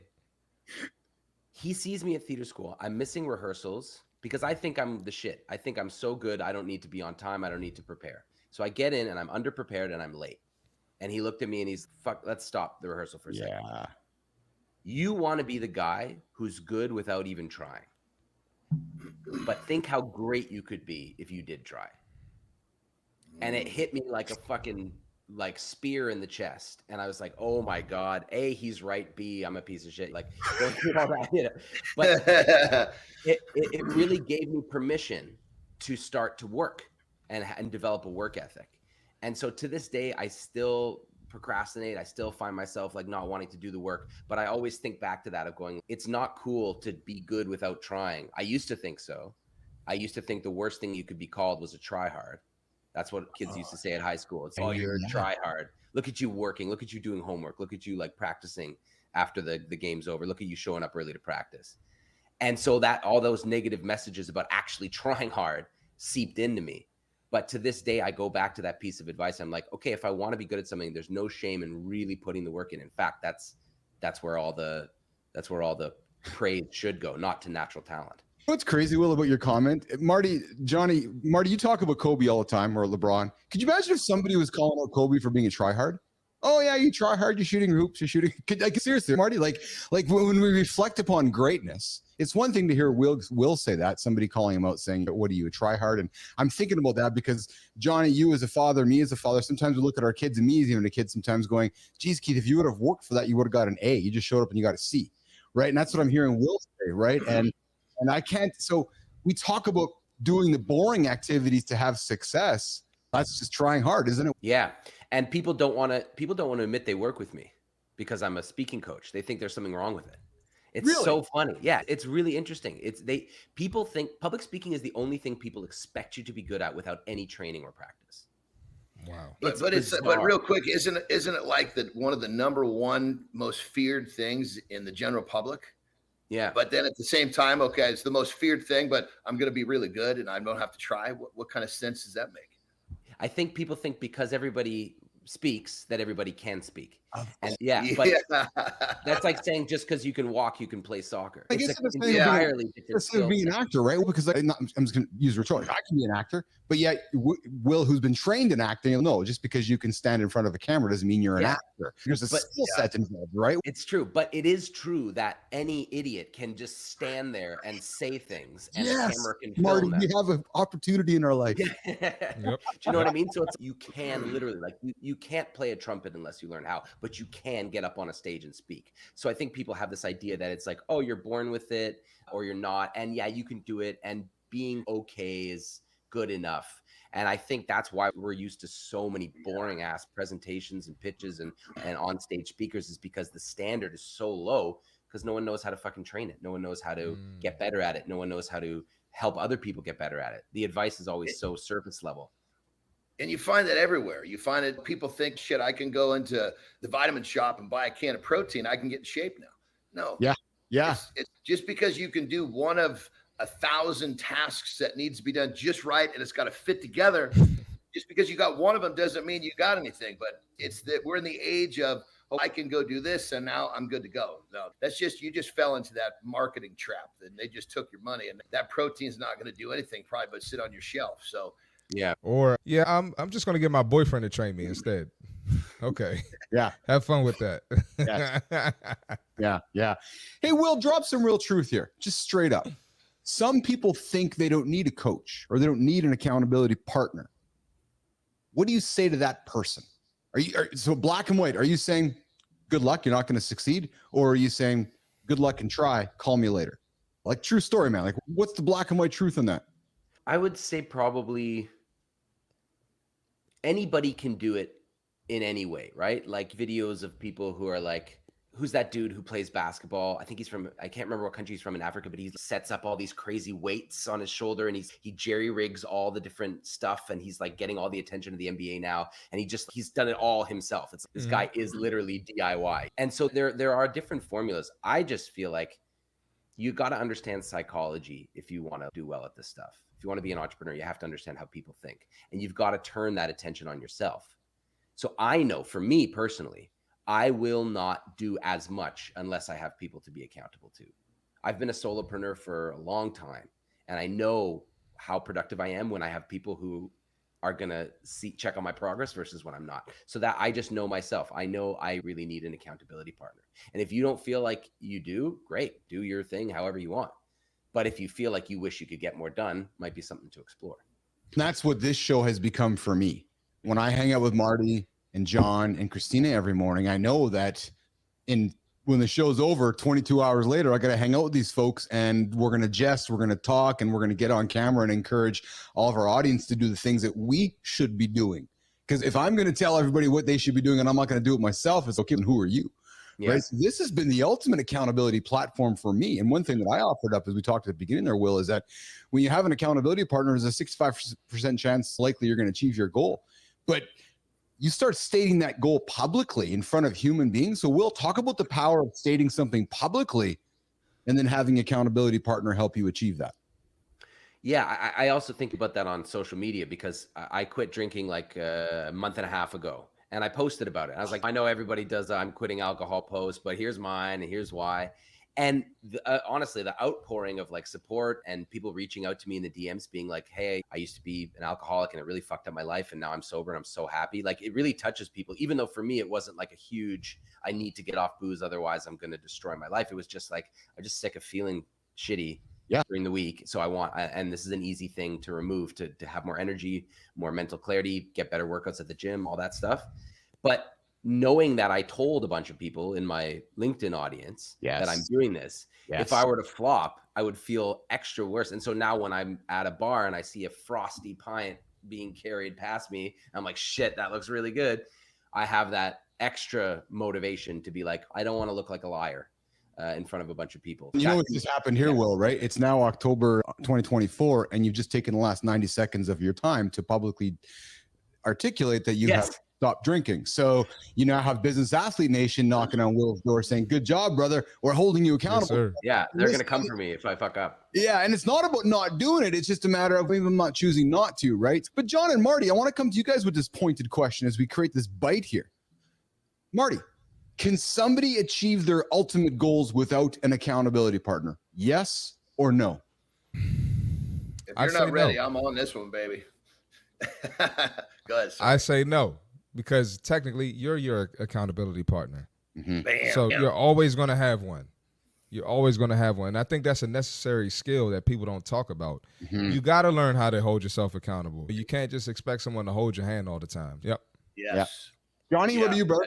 He sees me at theater school. I'm missing rehearsals because I think I'm the shit. I think I'm so good. I don't need to be on time. I don't need to prepare. So I get in and I'm underprepared and I'm late. And he looked at me and he's, fuck, let's stop the rehearsal for a second. You want to be the guy who's good without even trying. But think how great you could be if you did try. And it hit me like a fucking spear in the chest. And I was like, oh my God, A, he's right. B, I'm a piece of shit. Like, don't do all that, you know. But it really gave me permission to start to work and develop a work ethic. And so to this day, I still procrastinate. I still find myself like not wanting to do the work, but I always think back to that of going, it's not cool to be good without trying. I used to think so. I used to think the worst thing you could be called was a tryhard. That's what kids used to say at high school. It's, oh, you're a tryhard. Look at you working. Look at you doing homework. Look at you like practicing after the game's over. Look at you showing up early to practice. And so that all those negative messages about actually trying hard seeped into me. But to this day, I go back to that piece of advice. I'm like, okay, if I want to be good at something, there's no shame in really putting the work in. In fact, that's where all the praise should go, not to natural talent. What's crazy, Will, about your comment? Marty, you talk about Kobe all the time, or LeBron. Could you imagine if somebody was calling out Kobe for being a tryhard? Oh yeah, you try hard, you're shooting hoops, you're shooting. Like seriously, Marty, like when we reflect upon greatness, it's one thing to hear Will say that, somebody calling him out saying, what are you, a tryhard? And I'm thinking about that because Johnny, you as a father, me as a father, sometimes we look at our kids, and me as even a kid sometimes going, geez, Keith, if you would have worked for that, you would have got an A. You just showed up and you got a C, right? And that's what I'm hearing Will say, right? And I can't, so we talk about doing the boring activities to have success. That's just trying hard, isn't it? Yeah. And people don't want to admit they work with me because I'm a speaking coach. They think there's something wrong with it. It's really? So funny. Yeah. It's really interesting. People think public speaking is the only thing people expect you to be good at without any training or practice. Wow. But real quick, isn't it like that one of the number one most feared things in the general public? Yeah. But then at the same time, okay, it's the most feared thing, but I'm going to be really good and I don't have to try. What kind of sense does that make? I think people think because everybody speaks that everybody can speak. And but that's like saying just because you can walk, you can play soccer. I guess it's entirely different skill being an actor, right? Because I'm just going to use rhetoric. I can be an actor, but yet Will, who's been trained in acting, no, just because you can stand in front of a camera doesn't mean you're an actor. There's a skill set involved, right? It's true, but it is true that any idiot can just stand there and say things, and the camera can film Marty, them. we have an opportunity in our life. Yep. Do you know what I mean? So you can literally, like, you can't play a trumpet unless you learn how, but you can get up on a stage and speak. So I think people have this idea that it's like, oh, you're born with it or you're not. And yeah, you can do it. And being okay is good enough. And I think that's why we're used to so many boring ass presentations and pitches and on stage speakers, is because the standard is so low because no one knows how to fucking train it. No one knows how to get better at it. No one knows how to help other people get better at it. The advice is always so surface level. And you find that everywhere. You find it, people think, shit, I can go into the vitamin shop and buy a can of protein. I can get in shape now. No. Yeah. It's just because you can do one of 1,000 tasks that needs to be done just right and it's got to fit together. Just because you got one of them doesn't mean you got anything. But it's that we're in the age of, oh, I can go do this and now I'm good to go. No, that's just, you just fell into that marketing trap. And they just took your money, and that protein's not going to do anything probably but sit on your shelf. So yeah. Or I'm just gonna get my boyfriend to train me instead. Okay. Yeah. Have fun with that. Yeah. Hey, Will, drop some real truth here. Just straight up. Some people think they don't need a coach or they don't need an accountability partner. What do you say to that person? So black and white, are you saying good luck, you're not going to succeed? Or are you saying good luck and try, call me later? Like, true story, man. Like, what's the black and white truth on that? I would say probably anybody can do it in any way, right? Like videos of people who are like, who's that dude who plays basketball? I think he's from, I can't remember what country he's from in Africa, but he sets up all these crazy weights on his shoulder and he jerry rigs all the different stuff. And he's like getting all the attention of the NBA now. And he's done it all himself. It's this guy is literally DIY. And so there are different formulas. I just feel like you got to understand psychology if you want to do well at this stuff. If you want to be an entrepreneur, you have to understand how people think, and you've got to turn that attention on yourself. So I know for me personally, I will not do as much unless I have people to be accountable to. I've been a solopreneur for a long time, and I know how productive I am when I have people who are going to check on my progress versus when I'm not. So that I just know myself. I know I really need an accountability partner. And if you don't feel like you do, great, do your thing however you want. But if you feel like you wish you could get more done, might be something to explore. That's what this show has become for me. When I hang out with Marty and John and Christina every morning, I know that when the show's over, 22 hours later, I got to hang out with these folks and we're going to jest, we're going to talk, and we're going to get on camera and encourage all of our audience to do the things that we should be doing. Because if I'm going to tell everybody what they should be doing and I'm not going to do it myself, it's okay. And who are you? Yeah. Right. So this has been the ultimate accountability platform for me. And one thing that I offered up, as we talked at the beginning there, Will, is that when you have an accountability partner, there's a 65% chance likely you're going to achieve your goal. But you start stating that goal publicly in front of human beings. So we'll talk about the power of stating something publicly and then having an accountability partner help you achieve that. Yeah, I also think about that on social media because I quit drinking like a month and a half ago. And I posted about it. I was like, I know everybody does I'm quitting alcohol post, but here's mine and here's why. And honestly, the outpouring of like support and people reaching out to me in the DMs being like, hey, I used to be an alcoholic and it really fucked up my life. And now I'm sober and I'm so happy. Like it really touches people, even though for me, it wasn't like a huge, I need to get off booze. Otherwise I'm going to destroy my life. It was just like, I'm just sick of feeling shitty during the week. So and this is an easy thing to remove to have more energy, more mental clarity, get better workouts at the gym, all that stuff. But knowing that I told a bunch of people in my LinkedIn audience that I'm doing this, if I were to flop, I would feel extra worse. And so now when I'm at a bar and I see a frosty pint being carried past me, I'm like, shit, that looks really good. I have that extra motivation to be like, I don't want to look like a liar in front of a bunch of people. You know what just happened here, Will, right? It's now October 2024, and you've just taken the last 90 seconds of your time to publicly articulate that you have stopped drinking. So you now have Business Athlete Nation knocking on Will's door saying, good job, brother. We're holding you accountable. Yes, they're going to come for me if I fuck up. Yeah, and it's not about not doing it. It's just a matter of even not choosing not to, right? But John and Marty, I want to come to you guys with this pointed question as we create this bite here. Marty, can somebody achieve their ultimate goals without an accountability partner? Yes or no? If you're not ready, I'm on this one, baby. Go ahead. I say no, because technically you're your accountability partner. Mm-hmm. So you're always going to have one. You're always going to have one. And I think that's a necessary skill that people don't talk about. Mm-hmm. You got to learn how to hold yourself accountable. You can't just expect someone to hold your hand all the time. Yep. Yes. Johnny, what do you, bro?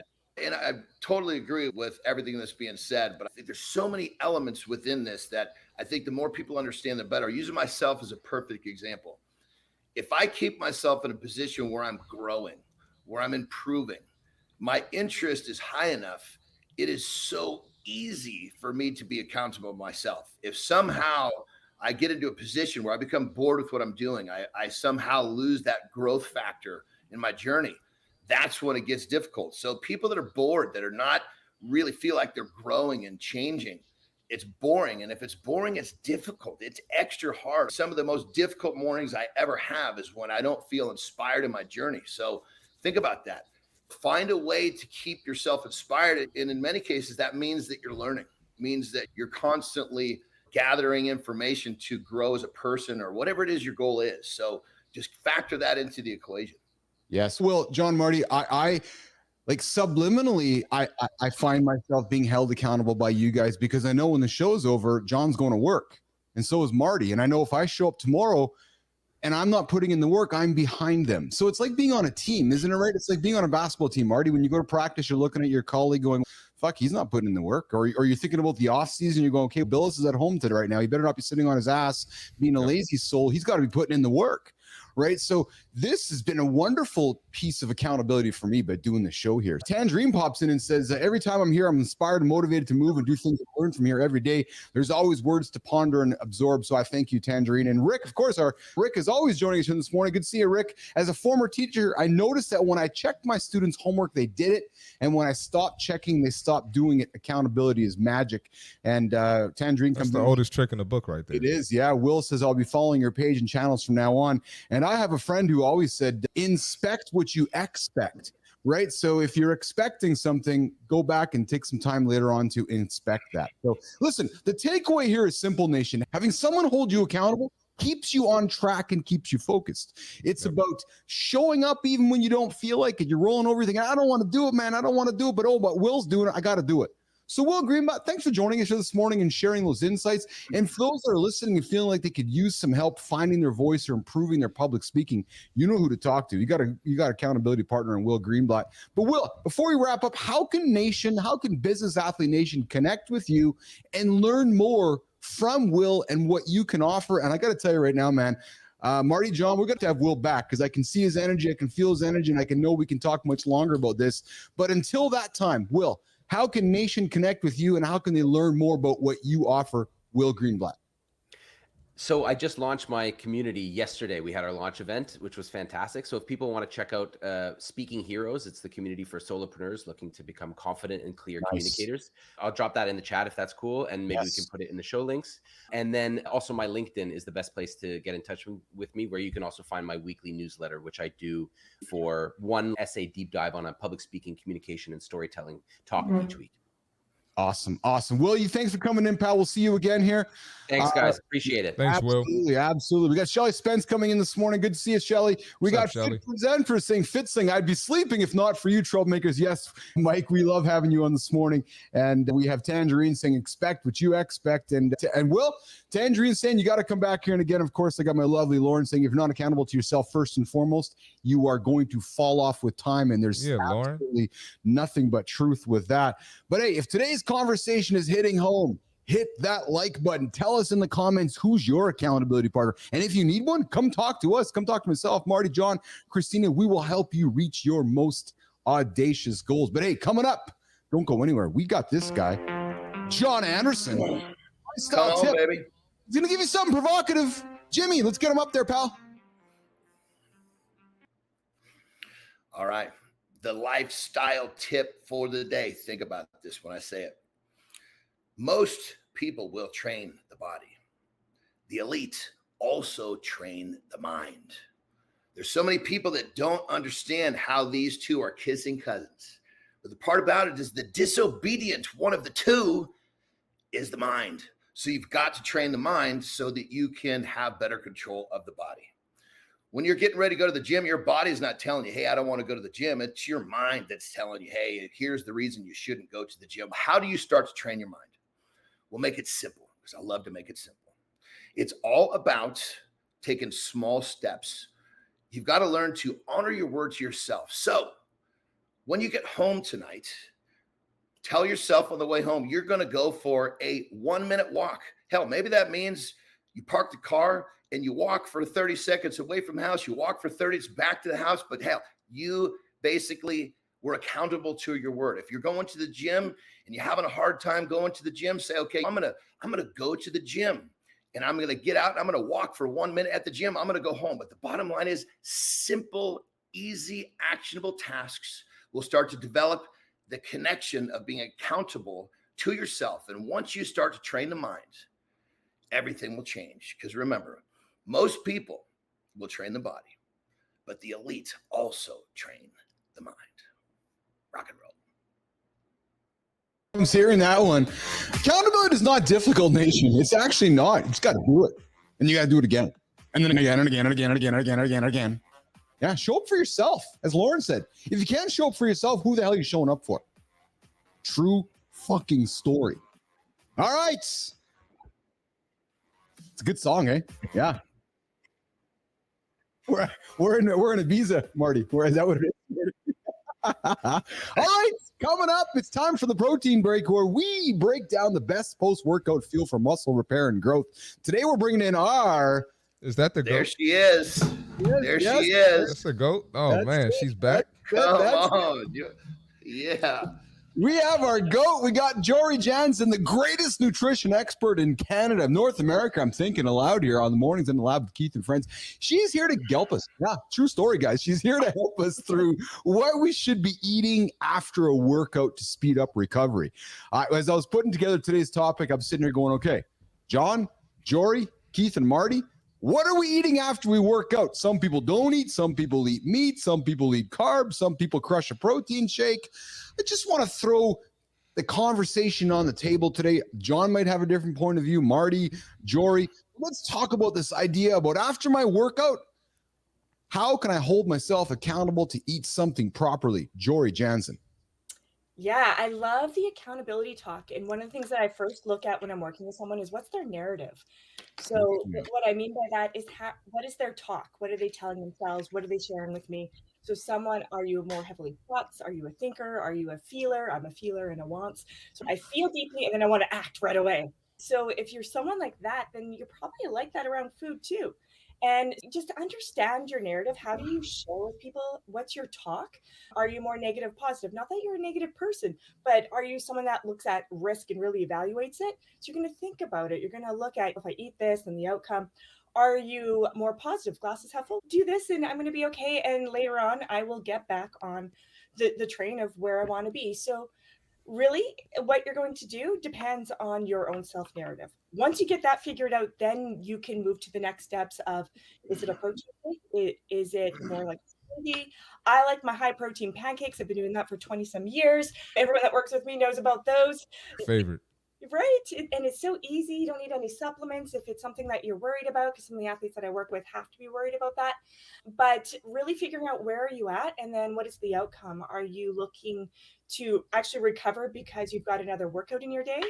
And I totally agree with everything that's being said, but I think there's so many elements within this that I think the more people understand, the better. Using myself as a perfect example. If I keep myself in a position where I'm growing, where I'm improving, my interest is high enough, it is so easy for me to be accountable to myself. If somehow I get into a position where I become bored with what I'm doing, I somehow lose that growth factor in my journey, that's when it gets difficult. So people that are bored, that are not really feel like they're growing and changing, it's boring. And if it's boring, it's difficult. It's extra hard. Some of the most difficult mornings I ever have is when I don't feel inspired in my journey. So think about that. Find a way to keep yourself inspired. And in many cases, that means that you're learning. It means that you're constantly gathering information to grow as a person or whatever it is your goal is. So just factor that into the equation. Yes. Well, John, Marty, I like subliminally, I find myself being held accountable by you guys because I know when the show's over, John's going to work and so is Marty. And I know if I show up tomorrow and I'm not putting in the work, I'm behind them. So it's like being on a team, isn't it right? It's like being on a basketball team, Marty. When you go to practice, you're looking at your colleague going, fuck, he's not putting in the work. Or you're thinking about the off season. You're going, okay, Billis is at home today right now. He better not be sitting on his ass being a lazy soul. He's got to be putting in the work. Right. So this has been a wonderful piece of accountability for me by doing the show here. Tangerine pops in and says, every time I'm here, I'm inspired and motivated to move and do things I learn from here every day. There's always words to ponder and absorb. So I thank you, Tangerine. And Rick, of course, Rick is always joining us this morning. Good to see you, Rick. As a former teacher, I noticed that when I checked my students' homework, they did it. And when I stopped checking, they stopped doing it. Accountability is magic. And Tangerine comes in. That's the oldest trick in the book right there. It is. Yeah. Will says, I'll be following your page and channels from now on. And I have a friend who always said, inspect what you expect, right? So if you're expecting something, go back and take some time later on to inspect that. So listen, the takeaway here is simple, nation. Having someone hold you accountable keeps you on track and keeps you focused. It's about showing up even when you don't feel like it. You're rolling over everything. I don't want to do it, man. I don't want to do it, but Will's doing it. I got to do it. So Will Greenblatt, thanks for joining us this morning and sharing those insights. And for those that are listening and feeling like they could use some help finding their voice or improving their public speaking, you know who to talk to. You got accountability partner in Will Greenblatt. But Will, before we wrap up, how can Business Athlete Nation connect with you and learn more from Will and what you can offer? And I got to tell you right now, man, Marty, John, we're going to have Will back because I can see his energy, I can feel his energy, and I can know we can talk much longer about this. But until that time, Will, how can Nation connect with you and how can they learn more about what you offer, Will Greenblatt? So I just launched my community yesterday. We had our launch event, which was fantastic. So if people want to check out Speaking Heroes, it's the community for solopreneurs looking to become confident and clear communicators. I'll drop that in the chat if that's cool. And maybe we can put it in the show links. And then also my LinkedIn is the best place to get in touch with me, where you can also find my weekly newsletter, which I do for one essay deep dive on a public speaking, communication, and storytelling topic each week. Awesome. Will, thanks for coming in, pal. We'll see you again here. Thanks, guys. Appreciate it. Thanks, Will. Absolutely. We got Shelly Spence coming in this morning. Good to see you, Shelly. We got Shelly? Fit Presenter saying, Fitzing, I'd be sleeping if not for you, troublemakers. Yes, Mike, we love having you on this morning. And we have Tangerine saying, expect what you expect. And Will, Tangerine saying, you got to come back here. And again, of course, I got my lovely Lauren saying, if you're not accountable to yourself first and foremost, you are going to fall off with time. And there's absolutely nothing but truth with that. But hey, if today's conversation is hitting home, hit that like button. Tell us in the comments who's your accountability partner. And if you need one, come talk to us. Come talk to myself, Marty, John, Christina. We will help you reach your most audacious goals. But hey, coming up, don't go anywhere. We got this guy, John Anderson. Come on, baby. He's going to give you something provocative. Jimmy, let's get him up there, pal. All right. The lifestyle tip for the day. Think about this when I say it. Most people will train the body. The elite also train the mind. There's so many people that don't understand how these two are kissing cousins. But the part about it is the disobedient one of the two is the mind. So you've got to train the mind so that you can have better control of the body. When you're getting ready to go to the gym, your body's not telling you, hey, I don't want to go to the gym. It's your mind that's telling you, hey, here's the reason you shouldn't go to the gym. How do you start to train your mind? We'll make it simple because I love to make it simple. It's all about taking small steps. You've got to learn to honor your word to yourself. So when you get home tonight, tell yourself on the way home, you're going to go for a 1-minute walk. Hell, maybe that means you park the car and you walk for 30 seconds away from the house. You walk for 30 seconds back to the house. But hell, you basically were accountable to your word. If you're going to the gym and you're having a hard time going to the gym, say, okay, I'm gonna go to the gym and I'm gonna get out and I'm gonna walk for 1 minute at the gym. I'm gonna go home. But the bottom line is simple, easy, actionable tasks will start to develop the connection of being accountable to yourself. And once you start to train the mind, everything will change. Because remember, most people will train the body, but the elite also train the mind. Rock and roll. I'm hearing that one. Accountability is not difficult, nation. It's actually not. You just got to do it. And you got to do it again. And then again and again and again and again and again and again and again. Yeah, show up for yourself. As Lauren said, if you can't show up for yourself, who the hell are you showing up for? True fucking story. All right. It's a good song, eh? Yeah. We're in Ibiza, Marty. Is that what it is? All right, coming up, it's time for the protein break where we break down the best post-workout fuel for muscle repair and growth. Today, we're bringing in our... Is that the goat? There she is. There she is. That's the goat? Oh, man, she's back. Come on. Yeah. We have our goat. We got Jory Jansen, the greatest nutrition expert in Canada, North America. I'm thinking aloud here on the Mornings in the Lab with Keith and Friends. She's here to help us. Yeah, true story, guys. She's here to help us through what we should be eating after a workout to speed up recovery. As I was putting together today's topic, I'm sitting here going, okay, John, Jory, Keith, and Marty, what are we eating after we work out? Some people don't eat. Some people eat meat. Some people eat carbs. Some people crush a protein shake. I just want to throw the conversation on the table today. John might have a different point of view. Marty, Jory, let's talk about this idea about after my workout, how can I hold myself accountable to eat something properly? Jory Jansen. Yeah, I love the accountability talk. And one of the things that I first look at when I'm working with someone is what's their narrative. So what I mean by that is what is their talk? What are they telling themselves? What are they sharing with me? So are you more heavily thoughts? Are you a thinker? Are you a feeler? I'm a feeler and a wants. So I feel deeply and then I want to act right away. So if you're someone like that, then you're probably like that around food too. And just understand your narrative. How do you share with people? What's your talk? Are you more negative, positive? Not that you're a negative person, but are you someone that looks at risk and really evaluates it? So you're going to think about it. You're going to look at, if I eat this and the outcome. Are you more positive? Glasses half full. Do this and I'm going to be okay. And later on, I will get back on the train of where I want to be. So really, what you're going to do depends on your own self-narrative. Once you get that figured out, then you can move to the next steps of, is it a protein shake? Is it more like easy. I like my high protein pancakes. I've been doing that for 20 some years. Everyone that works with me knows about those. Favorite. Right. And it's so easy. You don't need any supplements if it's something that you're worried about, because some of the athletes that I work with have to be worried about that. But really figuring out where are you at, and then what is the outcome? Are you looking to actually recover because you've got another workout in your day?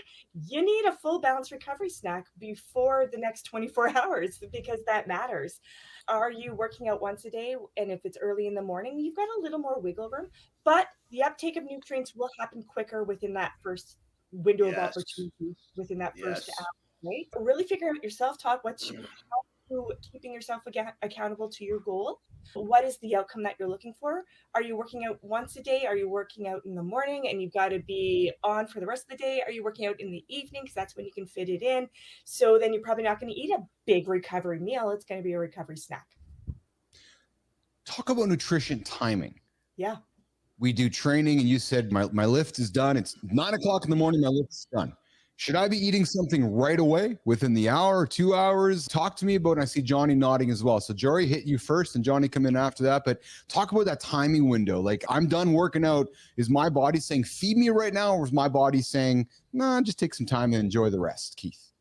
You need a full balanced recovery snack before the next 24 hours, because that matters. Are you working out once a day? And if it's early in the morning, you've got a little more wiggle room, but the uptake of nutrients will happen quicker within that first window of opportunity, within that first hour, right? So really figuring out your self-talk, how you keeping yourself accountable to your goal. What is the outcome that you're looking for? Are you working out once a day? Are you working out in the morning and you've got to be on for the rest of the day? Are you working out in the evening, because that's when you can fit it in? So then you're probably not going to eat a big recovery meal. It's going to be a recovery snack. Talk about nutrition timing. Yeah. We do training, and you said my lift is done. It's 9 o'clock in the morning. My lift is done. Should I be eating something right away within the hour or 2 hours? Talk to me about, and I see Johnny nodding as well. So Jory, hit you first and Johnny come in after that. But talk about that timing window. Like, I'm done working out. Is my body saying, feed me right now? Or is my body saying, nah, just take some time and enjoy the rest, Keith?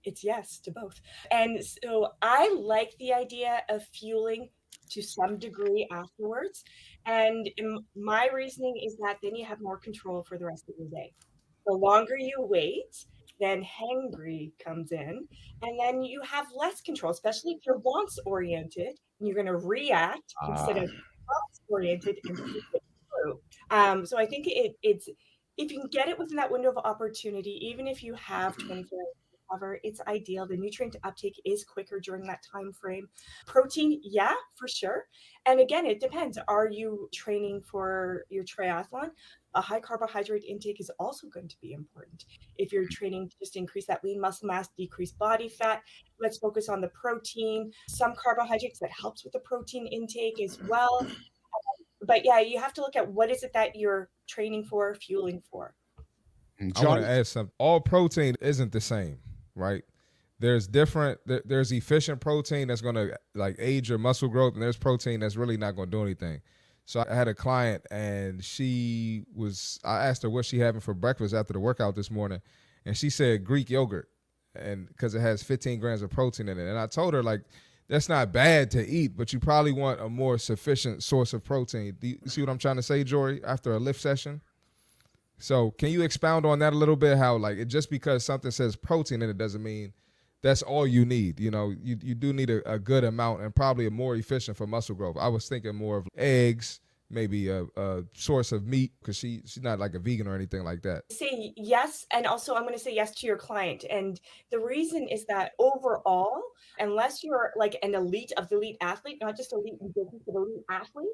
It's yes to both. And so I like the idea of fueling to some degree afterwards. And my reasoning is that then you have more control for the rest of the day. The longer you wait, then hangry comes in, and then you have less control, especially if you're wants oriented and you're going to react instead of wants oriented and think it through. So I think it's, if you can get it within that window of opportunity, even if you have 24 hours to recover, it's ideal. The nutrient uptake is quicker during that time frame. Protein, yeah, for sure. And again, it depends. Are you training for your triathlon? A high carbohydrate intake is also going to be important. If you're training to just increase that lean muscle mass, decrease body fat, let's focus on the protein. Some carbohydrates, that helps with the protein intake as well. But yeah, you have to look at what is it that you're training for, fueling for. I want to add something. All protein isn't the same, right? There's there's efficient protein that's going to like aid your muscle growth, and there's protein that's really not going to do anything. So I had a client, and I asked her what she having for breakfast after the workout this morning, and she said Greek yogurt, and because it has 15 grams of protein in it. And I told her, like, that's not bad to eat, but you probably want a more sufficient source of protein. Do you see what I'm trying to say, Jory, after a lift session? So can you expound on that a little bit, how like just because something says protein in it doesn't mean that's all you need. You know, you do need a good amount, and probably a more efficient for muscle growth. I was thinking more of eggs, maybe a source of meat, because she's not like a vegan or anything like that. Say yes, and also I'm going to say yes to your client. And the reason is that overall, unless you're like an elite of the elite athlete, not just elite in business, but elite athlete,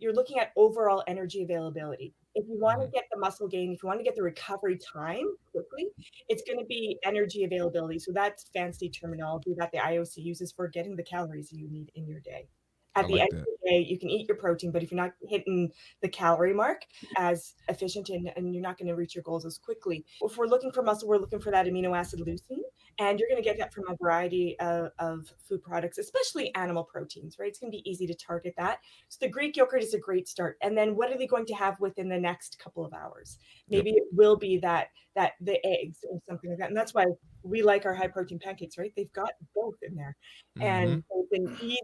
you're looking at overall energy availability. If you want to get the muscle gain, if you want to get the recovery time quickly, it's going to be energy availability. So that's fancy terminology that the IOC uses for getting the calories you need in your day. At the end of the day, you can eat your protein, but if you're not hitting the calorie mark as efficient and you're not going to reach your goals as quickly. If we're looking for muscle, we're looking for that amino acid leucine, and you're going to get that from a variety of food products, especially animal proteins, right? It's going to be easy to target that. So the Greek yogurt is a great start. And then what are they going to have within the next couple of hours? Maybe it will be that the eggs or something like that. And that's why we like our high protein pancakes, right? They've got both in there. And they've been easy.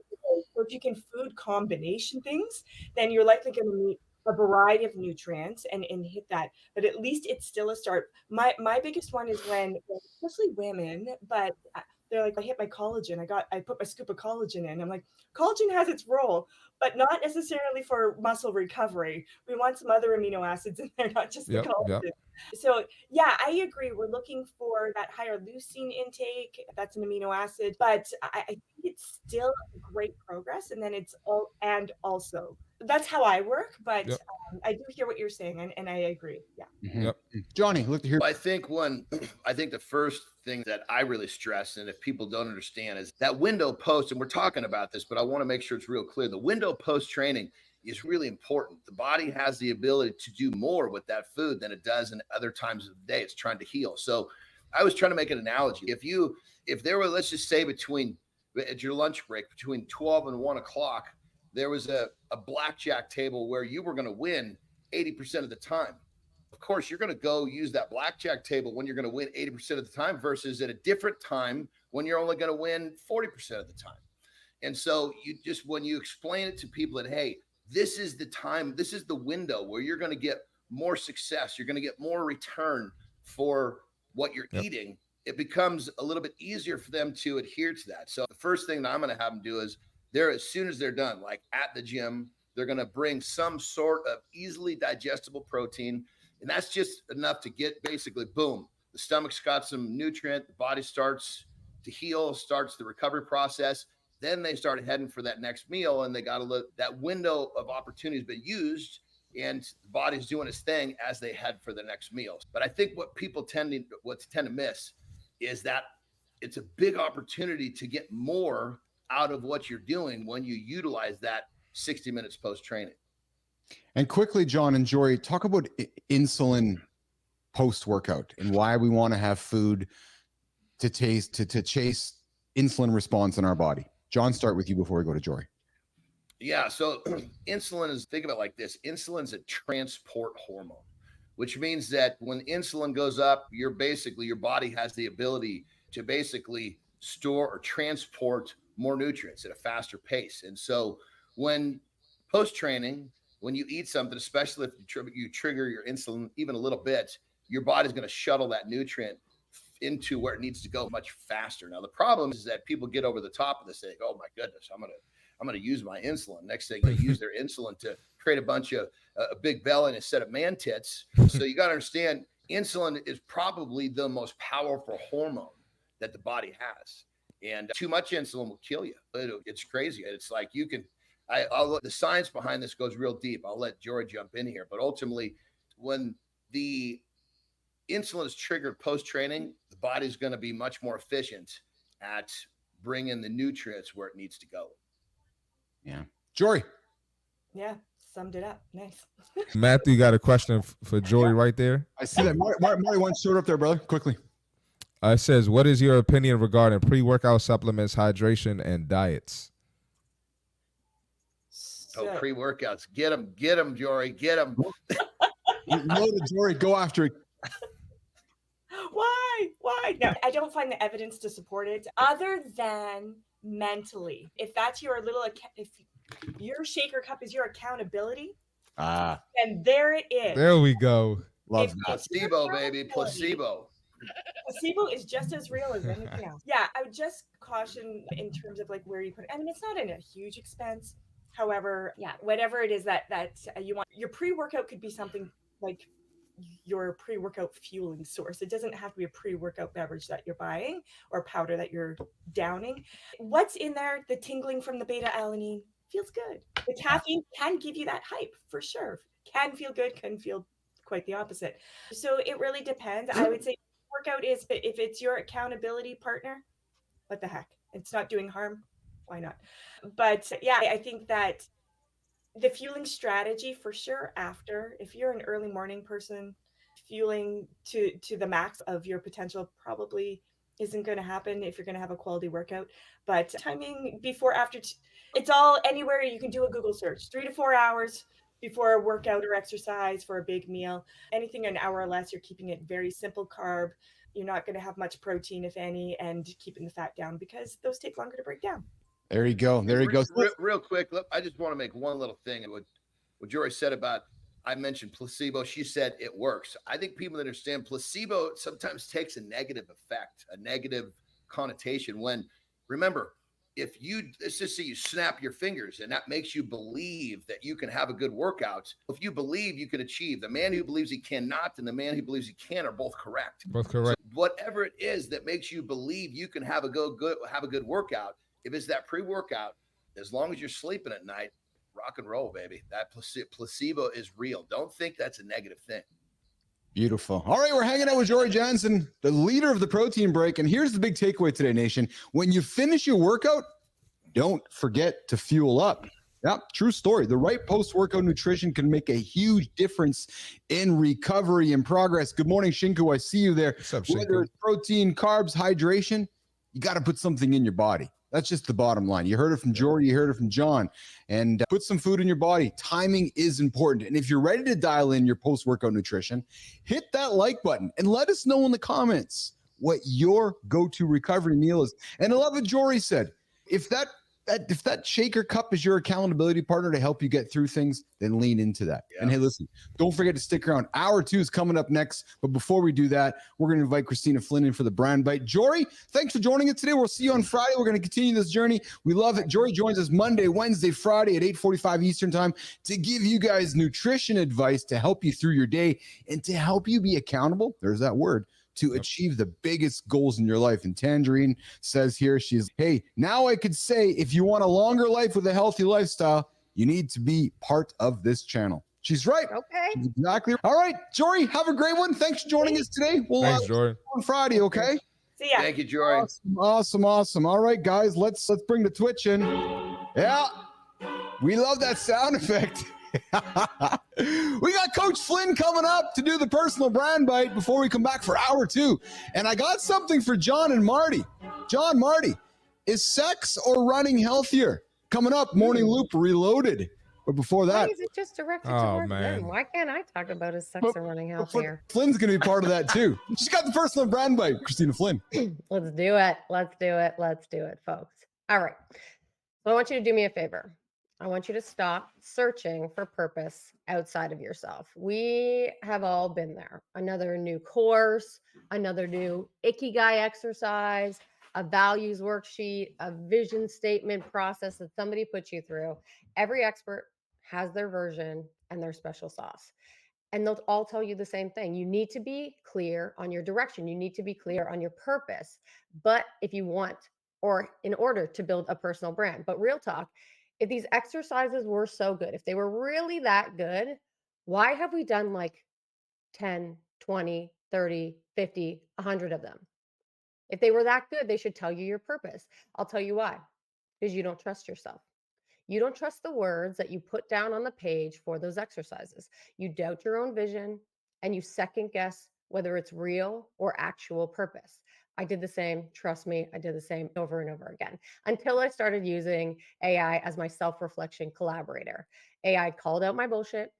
So if you can food combination things, then you're likely going to meet a variety of nutrients and hit that. But at least it's still a start. My biggest one is when, especially women, but they're like, I hit my collagen. I put my scoop of collagen in. I'm like, collagen has its role, but not necessarily for muscle recovery. We want some other amino acids in there, not just the collagen. So yeah, I agree. We're looking for that higher leucine intake. That's an amino acid, but I think it's still great progress. And then it's all, and also that's how I work, but I do hear what you're saying, and I agree. Yeah. Johnny, look here. I think the first thing that I really stress, and if people don't understand, is that window post, and we're talking about this, but I want to make sure it's real clear. The window post training is really important. The body has the ability to do more with that food than it does in other times of the day. It's trying to heal. So I was trying to make an analogy. If there were, let's just say at your lunch break, between 12 and 1 o'clock, there was a blackjack table where you were going to win 80% of the time. Of course, you're going to go use that blackjack table when you're going to win 80% of the time versus at a different time when you're only going to win 40% of the time. And so when you explain it to people that, hey, this is the time, this is the window where you're going to get more success, you're going to get more return for what you're eating, it becomes a little bit easier for them to adhere to that. So the first thing that I'm going to have them do is as soon as they're done, like at the gym, they're going to bring some sort of easily digestible protein. And that's just enough to get basically, boom, the stomach's got some nutrient, the body starts to heal, starts the recovery process. Then they started heading for that next meal, and they got that window of opportunity has been used, and the body's doing its thing as they head for the next meal. But I think what people tend to miss is that it's a big opportunity to get more out of what you're doing when you utilize that 60 minutes post-training. And quickly, John and Jory, talk about insulin post-workout and why we want to have food to chase insulin response in our body. John, start with you before we go to Jory. Yeah, so insulin is, think of it like this. Insulin's a transport hormone, which means that when insulin goes up, your body has the ability to basically store or transport more nutrients at a faster pace. And so when post-training, when you eat something, especially if you trigger your insulin even a little bit, your body's going to shuttle that nutrient into where it needs to go much faster. Now, the problem is that people get over the top of this, saying, oh my goodness, I'm going to use my insulin. Next thing, they use their insulin to create a bunch of a big belly instead of man tits. So you got to understand, insulin is probably the most powerful hormone that the body has. And too much insulin will kill you. It's crazy. It's like the science behind this goes real deep. I'll let Jory jump in here. But ultimately, when the insulin is triggered post-training, the body's going to be much more efficient at bringing the nutrients where it needs to go. Yeah. Jory. Yeah, summed it up. Nice. Matthew got a question for Jory right there. I see that. Marty wants to show it up there, brother. Quickly. It says, what is your opinion regarding pre-workout supplements, hydration, and diets? Pre-workouts. Get them, Jory. Get them. Jory, go after it. Why? No, I don't find the evidence to support it other than mentally. If that's if your shaker cup is your accountability, then there it is. There we go. Love that. Placebo, baby. Placebo. Placebo is just as real as anything else. Yeah, I would just caution in terms of like where you put it. I mean, it's not in a huge expense. However, yeah, whatever it is that you want, your pre-workout could be something like your pre-workout fueling source. It doesn't have to be a pre-workout beverage that you're buying or powder that you're downing. What's in there? The tingling from the beta alanine feels good. The caffeine can give you that hype for sure. Can feel good, can feel quite the opposite. So it really depends. I would say workout is, but if it's your accountability partner, what the heck? It's not doing harm. Why not? But yeah, I think that the fueling strategy for sure after, if you're an early morning person, fueling to the max of your potential probably isn't going to happen if you're going to have a quality workout. But timing before, after, it's all anywhere you can do a Google search, 3 to 4 hours before a workout or exercise for a big meal. Anything an hour or less, you're keeping it very simple carb. You're not going to have much protein, if any, and keeping the fat down because those take longer to break down. There you go. There you go. Real quick, look, I just want to make one little thing. What Jory said about, I mentioned placebo. She said it works. I think people understand placebo sometimes takes a negative effect, a negative connotation when, remember, let's just say you snap your fingers and that makes you believe that you can have a good workout. If you believe you can achieve, the man who believes he cannot and the man who believes he can are both correct. Both correct. So whatever it is that makes you believe you can have a good workout, if it's that pre-workout, as long as you're sleeping at night, rock and roll, baby. That placebo is real. Don't think that's a negative thing. Beautiful. All right, we're hanging out with Jory Johnson, the leader of the protein break. And here's the big takeaway today, nation. When you finish your workout, don't forget to fuel up. Yeah, true story. The right post-workout nutrition can make a huge difference in recovery and progress. Good morning, Shinku. I see you there. What's up, Whether Shinku? it's protein, carbs, hydration, you got to put something in your body. That's just the bottom line. You heard it from Jordy, you heard it from John. And put some food in your body. Timing is important. And if you're ready to dial in your post-workout nutrition, hit that like button and let us know in the comments what your go-to recovery meal is. And I love what Jory said. If that shaker cup is your accountability partner to help you get through things, then lean into that. Yeah. And hey, listen, don't forget to stick around. Hour 2 is coming up next. But before we do that, we're going to invite Christina Flynn in for the brand bite. Jory, thanks for joining us today. We'll see you on Friday. We're going to continue this journey. We love it. Jory joins us Monday, Wednesday, Friday at 8:45 Eastern time to give you guys nutrition advice to help you through your day and to help you be accountable. There's that word. To achieve the biggest goals in your life. And Tangerine says here, hey, now I could say if you want a longer life with a healthy lifestyle, you need to be part of this channel. She's right. Okay. She's exactly. All right, Jory, have a great one. Thanks for joining us today. Thanks, Jory. On Friday, okay? See ya. Thank you, Jory. Awesome. All right, guys, let's bring the Twitch in. Yeah, we love that sound effect. We got Coach Flynn coming up to do the personal brand bite before we come back for hour 2. And I got something for John and Marty. John, Marty, is sex or running healthier? Coming up, Morning Loop Reloaded. But before that, why is it just directed towards them? Why can't I talk about his sex or running healthier? Flynn's going to be part of that too. She's got the personal brand bite, Christina Flynn. Let's do it, folks. All right. So I want you to do me a favor. I want you to stop searching for purpose outside of yourself. We have all been there. Another new course, another new Ikigai exercise, a values worksheet, a vision statement process that somebody put you through. Every expert has their version and their special sauce. And they'll all tell you the same thing. You need to be clear on your direction. You need to be clear on your purpose. But if you want, or in order to build a personal brand, but real talk, if these exercises were so good, if they were really that good, why have we done like 10, 20, 30, 50, 100 of them? If they were that good, they should tell you your purpose. I'll tell you why. Because you don't trust yourself. You don't trust the words that you put down on the page for those exercises. You doubt your own vision and you second guess whether it's real or actual purpose. I did the same. Trust me, I did the same over and over again until I started using AI as my self-reflection collaborator. AI called out my bullshit.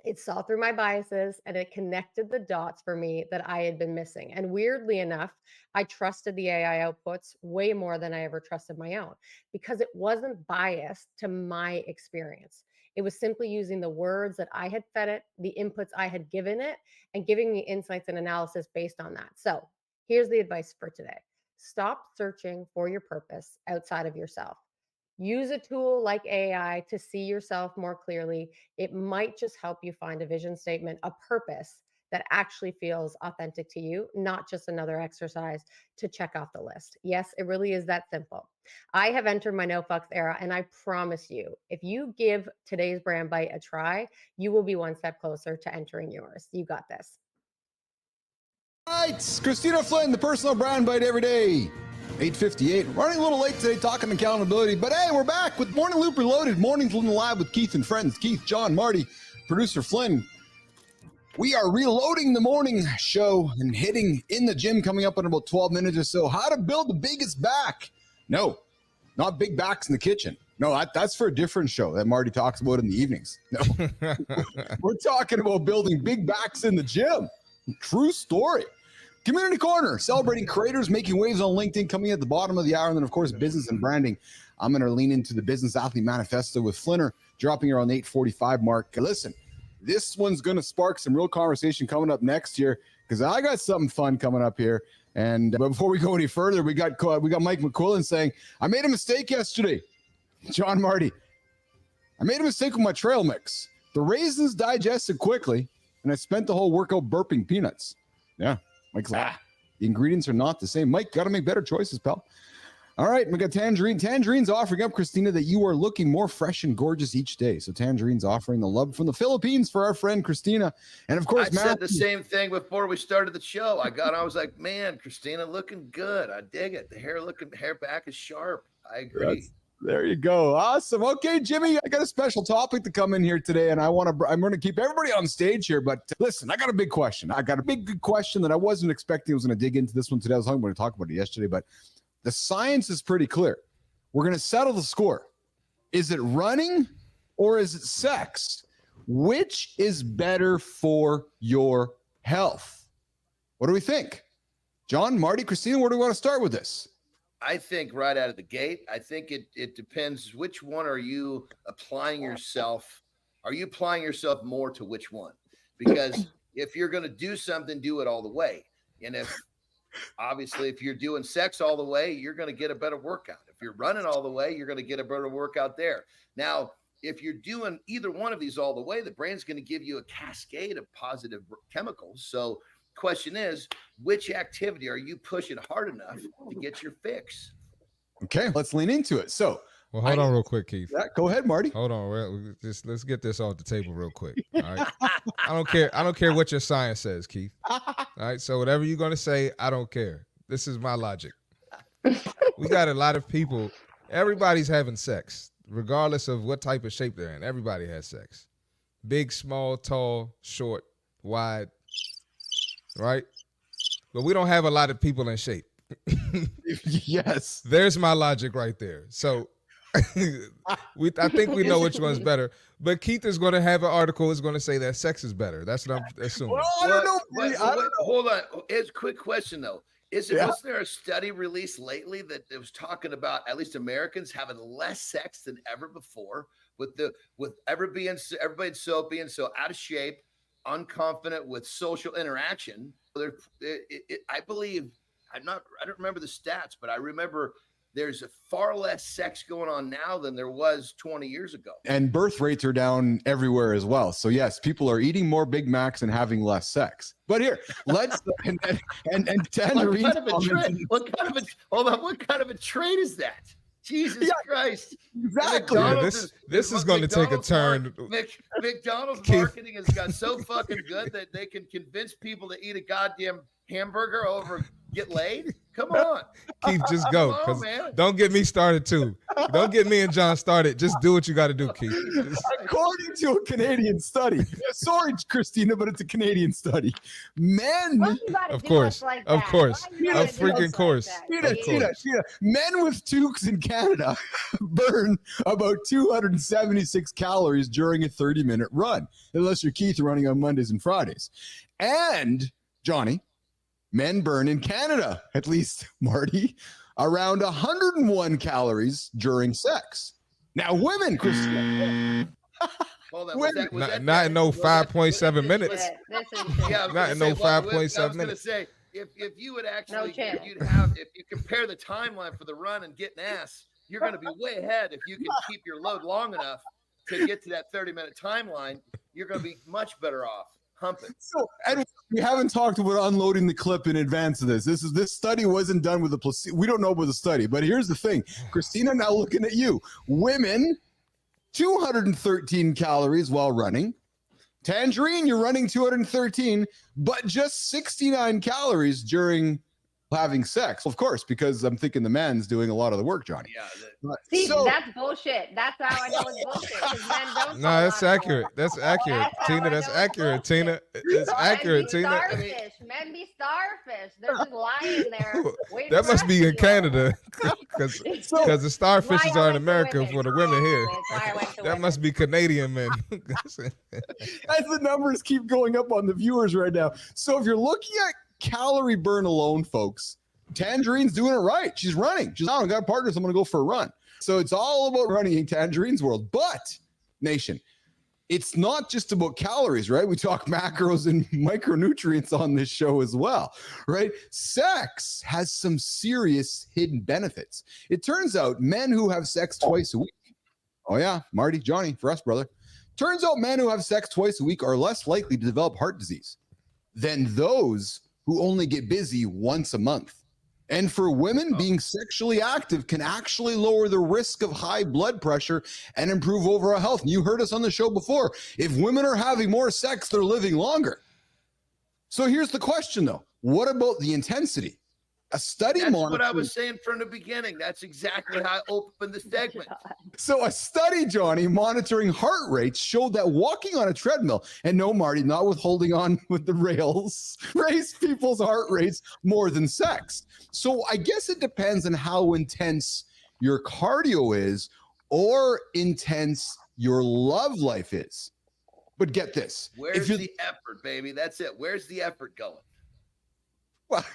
It saw through my biases and it connected the dots for me that I had been missing. And weirdly enough, I trusted the AI outputs way more than I ever trusted my own because it wasn't biased to my experience. It was simply using the words that I had fed it, the inputs I had given it, and giving me insights and analysis based on that. So here's the advice for today. Stop searching for your purpose outside of yourself. Use a tool like AI to see yourself more clearly. It might just help you find a vision statement, a purpose that actually feels authentic to you, not just another exercise to check off the list. Yes, it really is that simple. I have entered my no fucks era, and I promise you, if you give today's brand bite a try, you will be one step closer to entering yours. You got this. All right, Christina Flynn, the personal brand bite every day. 8:58. Running a little late today talking accountability, but hey, we're back with Morning Loop Reloaded. Mornings Live with Keith and friends. Keith, John, Marty, producer Flynn. We are reloading the morning show and hitting in the gym coming up in about 12 minutes or so. How to build the biggest back. No, not big backs in the kitchen. No, that's for a different show that Marty talks about in the evenings. No, we're talking about building big backs in the gym. True story. Community Corner, celebrating creators making waves on LinkedIn, coming at the bottom of the hour. And then, of course, business and branding. I'm going to lean into the Business Athlete Manifesto with Flinner, dropping around the 8:45 mark. Listen, this one's going to spark some real conversation coming up next year because I got something fun coming up here. And but before we go any further, we got Mike McQuillan saying, I made a mistake yesterday. John Marty, I made a mistake with my trail mix. The raisins digested quickly, and I spent the whole workout burping peanuts. Yeah. Mike's like, the ingredients are not the same. Mike, got to make better choices, pal. All right, we got Tangerine. Tangerine's offering up, Christina, that you are looking more fresh and gorgeous each day. So Tangerine's offering the love from the Philippines for our friend Christina. And of course, I said the same thing before we started the show. I was like, man, Christina looking good. I dig it. The hair back is sharp. I agree. There you go. Awesome. Okay, Jimmy, I got a special topic to come in here today, and I'm going to keep everybody on stage here. But listen, I got a big question. I got a big question that I wasn't expecting. I was going to dig into this one today. I was hoping to talk about it yesterday, but The science is pretty clear. We're going to settle the score. Is it running or is it sex? Which is better for your health? What do we think? John, Marty, Christina, where do we want to start with this? I think right out of the gate, I think it depends which one are you applying yourself. Are you applying yourself more to which one? Because if you're going to do something, do it all the way. And if you're doing sex all the way, you're going to get a better workout. If you're running all the way, you're going to get a better workout there. Now, if you're doing either one of these all the way, the brain's going to give you a cascade of positive chemicals. So question is, which activity are you pushing hard enough to get your fix? Okay, let's lean into it. So, well, hold on real quick, Keith. Yeah, go ahead, Marty. Hold on. Let's get this off the table real quick. All right. I don't care what your science says, Keith. All right. So whatever you're going to say, I don't care. This is my logic. We got a lot of people. Everybody's having sex, regardless of what type of shape they're in. Everybody has sex. Big, small, tall, short, wide. Right? But we don't have a lot of people in shape. Yes. There's my logic right there. So I think we know which one's better. But Keith is going to have an article that's going to say that sex is better. That's what I'm assuming. Well, I don't know. Hold on. It's a quick question, though. Was there a study released lately that was talking about at least Americans having less sex than ever before with everybody being so out of shape, unconfident with social interaction? I believe I don't remember the stats, but I remember there's far less sex going on now than there was 20 years ago. And birth rates are down everywhere as well. So yes, people are eating more Big Macs and having less sex. But here, let's and Tangerine. What kind of a trade is that? Jesus Christ. Exactly. Yeah, this is going to take a turn. McDonald's marketing has got so fucking good that they can convince people to eat a goddamn hamburger over get laid. Come on. Keith, just go. Because don't get me started too. Don't get me and John started. Just do what you got to do, Keith. According to a Canadian study. Sorry, Christina, but it's a Canadian study. Men. Of course. Men with toques in Canada burn about 276 calories during a 30-minute run. Unless you're Keith running on Mondays and Fridays. And, Johnny, men burn in Canada, at least Marty, around 101 calories during sex. Now, women, Christina. Hold on. Not in no 5.7 minutes. Not in no 5.7 minutes. I was going to say, if you would actually, if you compare the timeline for the run and getting ass, you're going to be way ahead if you can keep your load long enough to get to that 30-minute timeline. You're going to be much better off. Humping. So, and we haven't talked about unloading the clip in advance of this. This study wasn't done with a placebo. We don't know about the study, but here's the thing. Christina, now looking at you. Women, 213 calories while running. Tangerine, you're running 213, but just 69 calories during having sex. Of course, because I'm thinking the man's doing a lot of the work, Johnny. Yeah. See, that's bullshit. That's how I know it's bullshit. Men don't. No, that's accurate. That's accurate, Tina. That's accurate, Tina. It's accurate, Tina. Men be starfish. They're just lying there. That must be in Canada, because the starfishes are in America for the women here. That must be Canadian men. As the numbers keep going up on the viewers right now. So if you're looking at calorie burn alone, folks, Tangerine's doing it right. She's running. She's out. I got partners. I'm going to go for a run. So it's all about running in Tangerine's world. But, nation, it's not just about calories, right? We talk macros and micronutrients on this show as well, right? Sex has some serious hidden benefits. It turns out men who have sex twice a week, oh yeah, Marty, Johnny, for us, brother. Turns out men who have sex twice a week are less likely to develop heart disease than those who only get busy once a month. And for women, being sexually active can actually lower the risk of high blood pressure and improve overall health. And you heard us on the show before. If women are having more sex, they're living longer. So here's the question, though. What about the intensity? A study That's monitoring. what I was saying from the beginning. That's exactly how I opened the segment. So a study, Johnny, monitoring heart rates showed that walking on a treadmill, and no, Marty, not with holding on with the rails, raised people's heart rates more than sex. So I guess it depends on how intense your cardio is or intense your love life is. But get this. Where's the effort, baby? That's it. Where's the effort going? Well,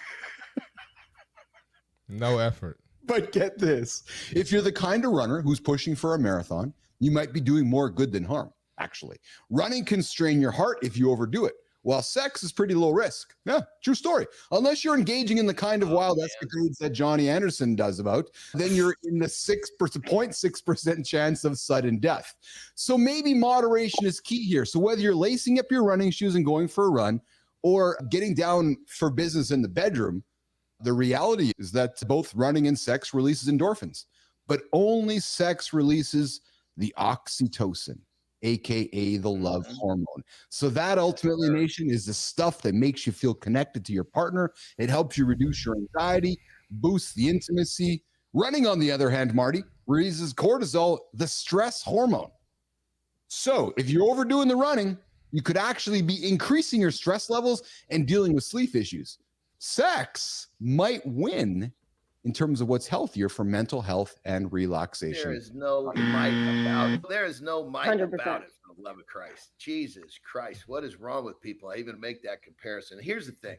no effort. But get this. If you're the kind of runner who's pushing for a marathon, you might be doing more good than harm, actually. Running can strain your heart if you overdo it, while sex is pretty low risk. Yeah, true story. Unless you're engaging in the kind of wild escapades that Johnny Anderson does about, then you're in the 0.6% chance of sudden death. So maybe moderation is key here. So whether you're lacing up your running shoes and going for a run or getting down for business in the bedroom, the reality is that both running and sex releases endorphins, but only sex releases the oxytocin, aka the love hormone. So that ultimately, nation, is the stuff that makes you feel connected to your partner. It helps you reduce your anxiety, boosts the intimacy. Running, on the other hand, Marty, releases cortisol, the stress hormone. So if you're overdoing the running, you could actually be increasing your stress levels and dealing with sleep issues. Sex might win in terms of what's healthier for mental health and relaxation. There is no might about it. There is no might 100%. about it, for the love of Christ. Jesus Christ, what is wrong with people? I even make that comparison. Here's the thing.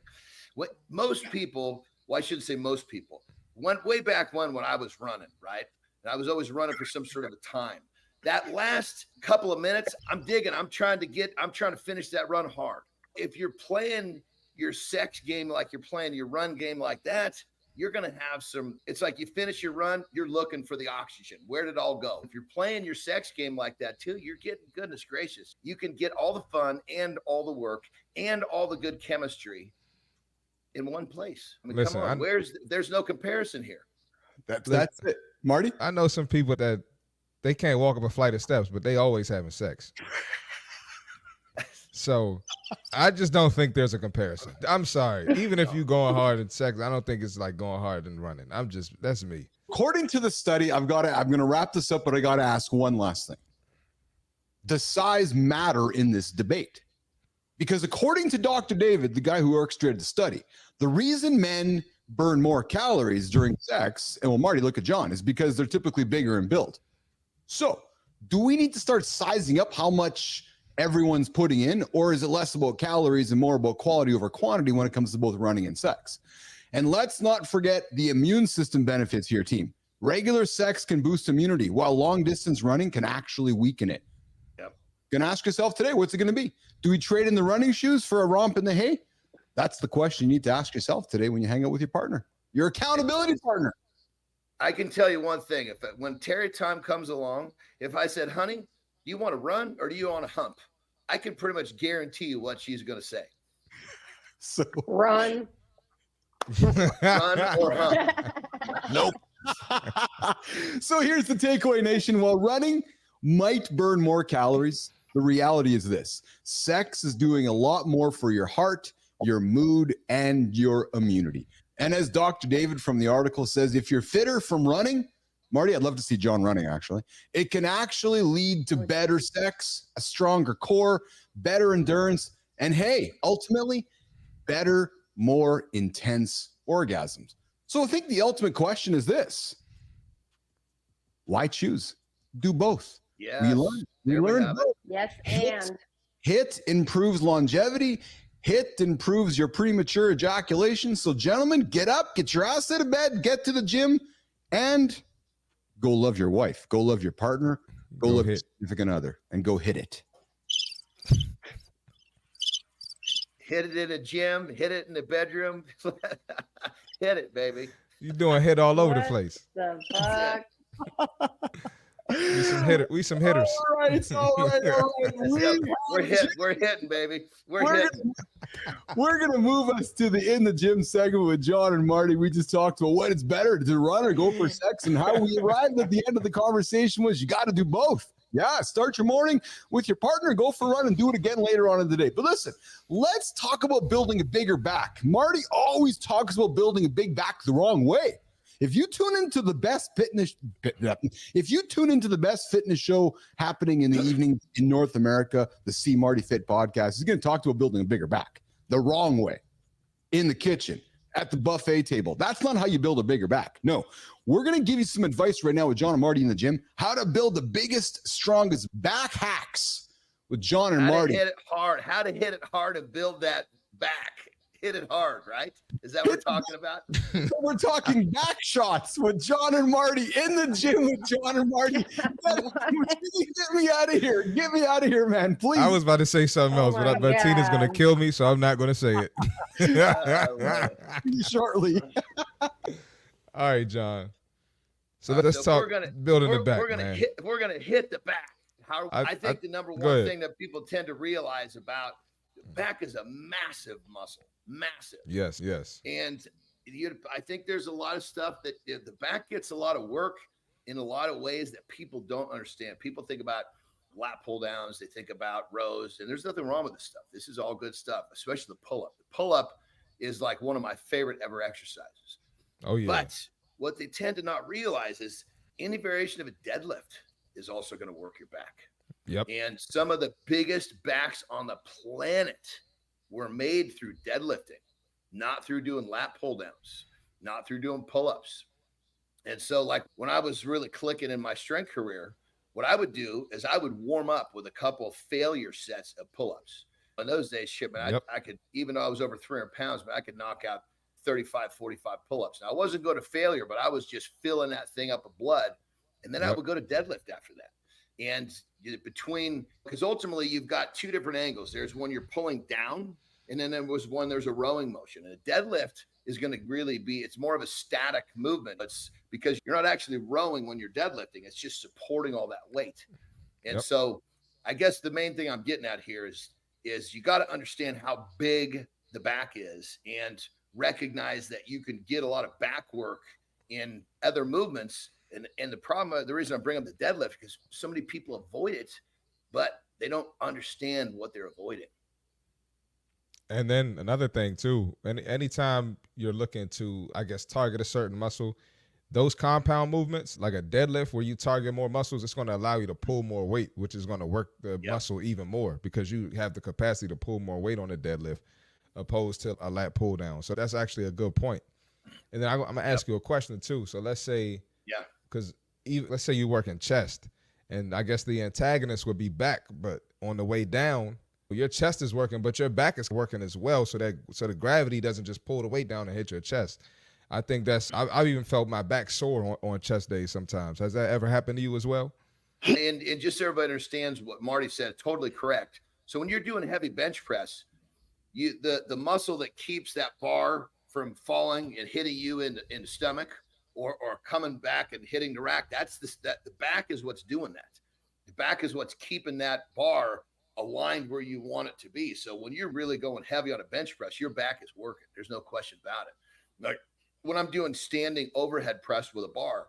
What most people, well, I shouldn't say most people, way back when I was running, right? And I was always running for some sort of a time. That last couple of minutes, I'm digging. I'm trying to finish that run hard. If you're playing your sex game like you're playing your run game like that, you're going to have it's like you finish your run, you're looking for the oxygen. Where did it all go? If you're playing your sex game like that too, you're getting, goodness gracious, you can get all the fun and all the work and all the good chemistry in one place. I mean, Listen, come on, there's no comparison here. That's it. Marty? I know some people that they can't walk up a flight of steps, but they always having sex. So I just don't think there's a comparison. I'm sorry. Even if you going hard in sex, I don't think it's like going hard in running. That's me. According to the study, I'm going to wrap this up, but I got to ask one last thing. Does size matter in this debate? Because according to Dr. David, the guy who orchestrated the study, the reason men burn more calories during sex, and well, Marty, look at John, is because they're typically bigger in build. So do we need to start sizing up how much everyone's putting in, or is it less about calories and more about quality over quantity when it comes to both running and sex? And let's not forget the immune system benefits here, team. Regular sex can boost immunity, while long distance running can actually weaken it. Yep. You can ask yourself today, what's it going to be? Do we trade in the running shoes for a romp in the hay? That's the question you need to ask yourself today when you hang out with your partner, your accountability partner. I can tell you one thing. When Terry time comes along, if I said, honey, do you want to run or do you want to hump? I can pretty much guarantee you what she's going to say. So Run. Run or hump. Nope. So here's the takeaway, nation. While running might burn more calories, the reality is this: sex is doing a lot more for your heart, your mood, and your immunity. And as Dr. David from the article says, if you're fitter from running, Marty, I'd love to see John running, actually. It can actually lead to better sex, a stronger core, better endurance, and hey, ultimately, better, more intense orgasms. So I think the ultimate question is this: why choose? Do both. Yes. We learn both. Yes, and HIT improves longevity. HIT improves your premature ejaculation. So gentlemen, get up, get your ass out of bed, get to the gym, and go love your wife. Go love your partner. Go love your significant other, and go hit it. Hit it in a gym. Hit it in the bedroom. Hit it, baby. You doing hit all over the place. the fuck? We some hitters. All right. We're hitting, baby. We're hitting. We're gonna move us to the in the gym segment with John and Marty. We just talked about what it's better to run or go for sex, and how we arrived at the end of the conversation was you got to do both. Yeah, start your morning with your partner, go for a run, and do it again later on in the day. But listen, let's talk about building a bigger back. Marty always talks about building a big back the wrong way. If you tune into the best fitness show happening in the evening in North America, the See Marty Fit podcast, is going to talk about building a bigger back the wrong way, in the kitchen, at the buffet table. That's not how you build a bigger back. No, we're going to give you some advice right now with John and Marty in the gym, how to build the biggest, strongest back hacks with John and Marty. How to hit it hard and build that back. Hit it hard, right? Is that what we're talking about? We're talking back shots with John and Marty in the gym with John and Marty. Get me out of here. Get me out of here, man. Please. I was about to say something else, but Tina's going to kill me, so I'm not going to say it. Shortly. All right, John. So let's talk building the back, man. We're going to hit the back. I think the number one thing that people tend to realize about the back is a massive muscle. Massive. Yes. And I think there's a lot of stuff that the back gets a lot of work in a lot of ways that people don't understand. People think about lat pull downs, they think about rows, and there's nothing wrong with this stuff. This is all good stuff, especially the pull-up. The pull-up is like one of my favorite ever exercises. Oh, yeah. But what they tend to not realize is any variation of a deadlift is also going to work your back. Yep. And some of the biggest backs on the planet were made through deadlifting, not through doing lat pull downs, not through doing pull-ups. And so like when I was really clicking in my strength career, what I would do is I would warm up with a couple of failure sets of pull-ups. In those days, I could, even though I was over 300 pounds, but I could knock out 35, 45 pull-ups. Now I wasn't going to failure, but I was just filling that thing up with blood. And then I would go to deadlift after that. And because ultimately you've got two different angles. There's when you're pulling down, and then there's a rowing motion. And a deadlift is going to really it's more of a static movement. It's because you're not actually rowing when you're deadlifting. It's just supporting all that weight. And so I guess the main thing I'm getting at here is you got to understand how big the back is and recognize that you can get a lot of back work in other movements. And the reason I bring up the deadlift, because so many people avoid it, but they don't understand what they're avoiding. And then another thing too, anytime you're looking to, I guess, target a certain muscle, those compound movements, like a deadlift where you target more muscles, it's going to allow you to pull more weight, which is going to work the muscle even more because you have the capacity to pull more weight on a deadlift opposed to a lat pull down. So that's actually a good point. And then I'm going to ask you a question too. So let's say, because let's say you work in chest, and I guess the antagonist would be back, but on the way down, your chest is working, but your back is working as well, so the gravity doesn't just pull the weight down and hit your chest. I think I've even felt my back sore on chest days sometimes. Has that ever happened to you as well? And just so everybody understands what Marty said, totally correct. So when you're doing heavy bench press, the muscle that keeps that bar from falling and hitting you in the stomach, or coming back and hitting the rack, the back is what's doing that. The back is what's keeping that bar aligned where you want it to be. So when you're really going heavy on a bench press, your back is working. There's no question about it. Like when I'm doing standing overhead press with a bar,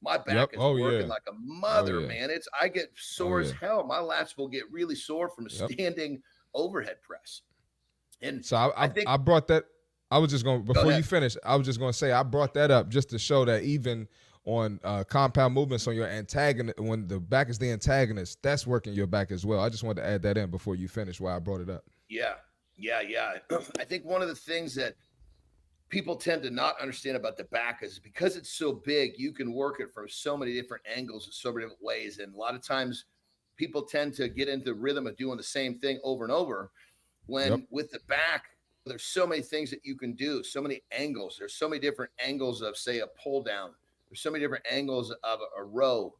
my back is working like a mother, man. I get sore as hell. My lats will get really sore from a standing overhead press. And so I brought that. I was just going to, before you finish, I was just going to say, I brought that up just to show that even on compound movements on your antagonist, when the back is the antagonist, that's working your back as well. I just wanted to add that in before you finish why I brought it up. Yeah. I think one of the things that people tend to not understand about the back is because it's so big, you can work it from so many different angles in so many different ways. And a lot of times people tend to get into the rhythm of doing the same thing over and over when with the back, there's so many things that you can do, so many angles. There's so many different angles of, say, a pull down. There's so many different angles of a row.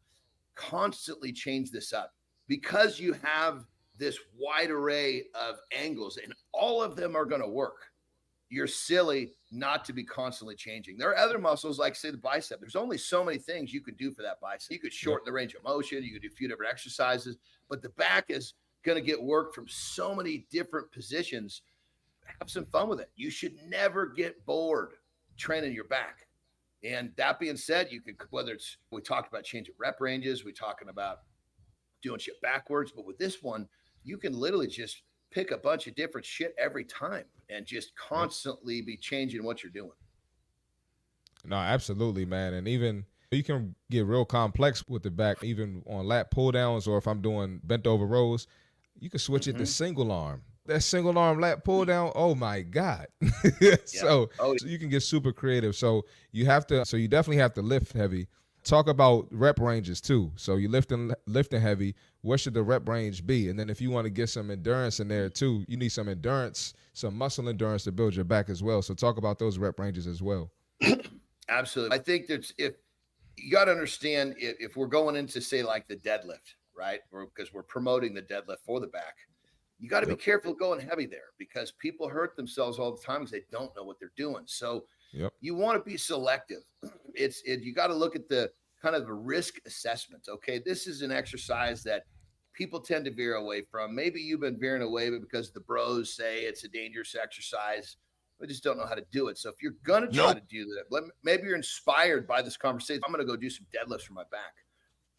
Constantly change this up because you have this wide array of angles and all of them are going to work. You're silly not to be constantly changing. There are other muscles like, say, the bicep. There's only so many things you can do for that bicep. You could shorten the range of motion. You could do a few different exercises, but the back is going to get work from so many different positions. Have some fun with it. You should never get bored training your back. And that being said, you could, we talked about changing rep ranges. We're talking about doing shit backwards. But with this one, you can literally just pick a bunch of different shit every time and just constantly be changing what you're doing. No, absolutely, man. And even you can get real complex with the back, even on lat pull downs, or if I'm doing bent over rows, you can switch it to single arm. That single arm lat pull down, oh my God. So you can get super creative. So you definitely have to lift heavy. Talk about rep ranges too. So you lifting heavy, where should the rep range be? And then if you want to get some endurance in there too, you need some endurance, some muscle endurance to build your back as well. So talk about those rep ranges as well. Absolutely. I think if you got to understand, if we're going into, say, like the deadlift, right? Because we're promoting the deadlift for the back, you got to be careful going heavy there, because people hurt themselves all the time because they don't know what they're doing. So you want to be selective. You got to look at the kind of the risk assessment. Okay, this is an exercise that people tend to veer away from. Maybe you've been veering away because the bros say it's a dangerous exercise. I just don't know how to do it. So if you're going to try to do that, maybe you're inspired by this conversation. I'm going to go do some deadlifts for my back.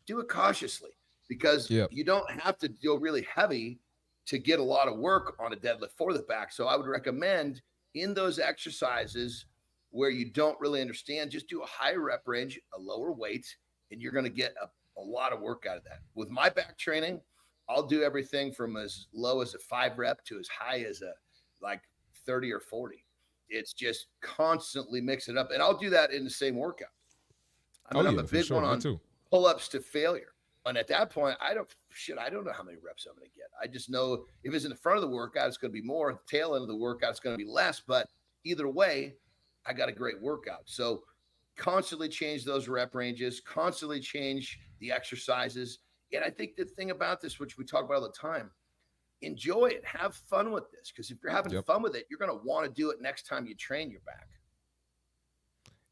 Do it cautiously, because you don't have to go really heavy to get a lot of work on a deadlift for the back. So I would recommend in those exercises where you don't really understand, just do a high rep range, a lower weight, and you're going to get a lot of work out of that. With my back training, I'll do everything from as low as a 5 rep to as high as a 30 or 40. It's just constantly mix it up. And I'll do that in the same workout. I'm a big one on pull-ups to failure. And at that point, I don't know how many reps I'm going to get. I just know if it's in the front of the workout, it's going to be more. At the tail end of the workout, it's going to be less. But either way, I got a great workout. So constantly change those rep ranges, constantly change the exercises. And I think the thing about this, which we talk about all the time, enjoy it, have fun with this. Because if you're having fun with it, you're going to want to do it next time you train your back.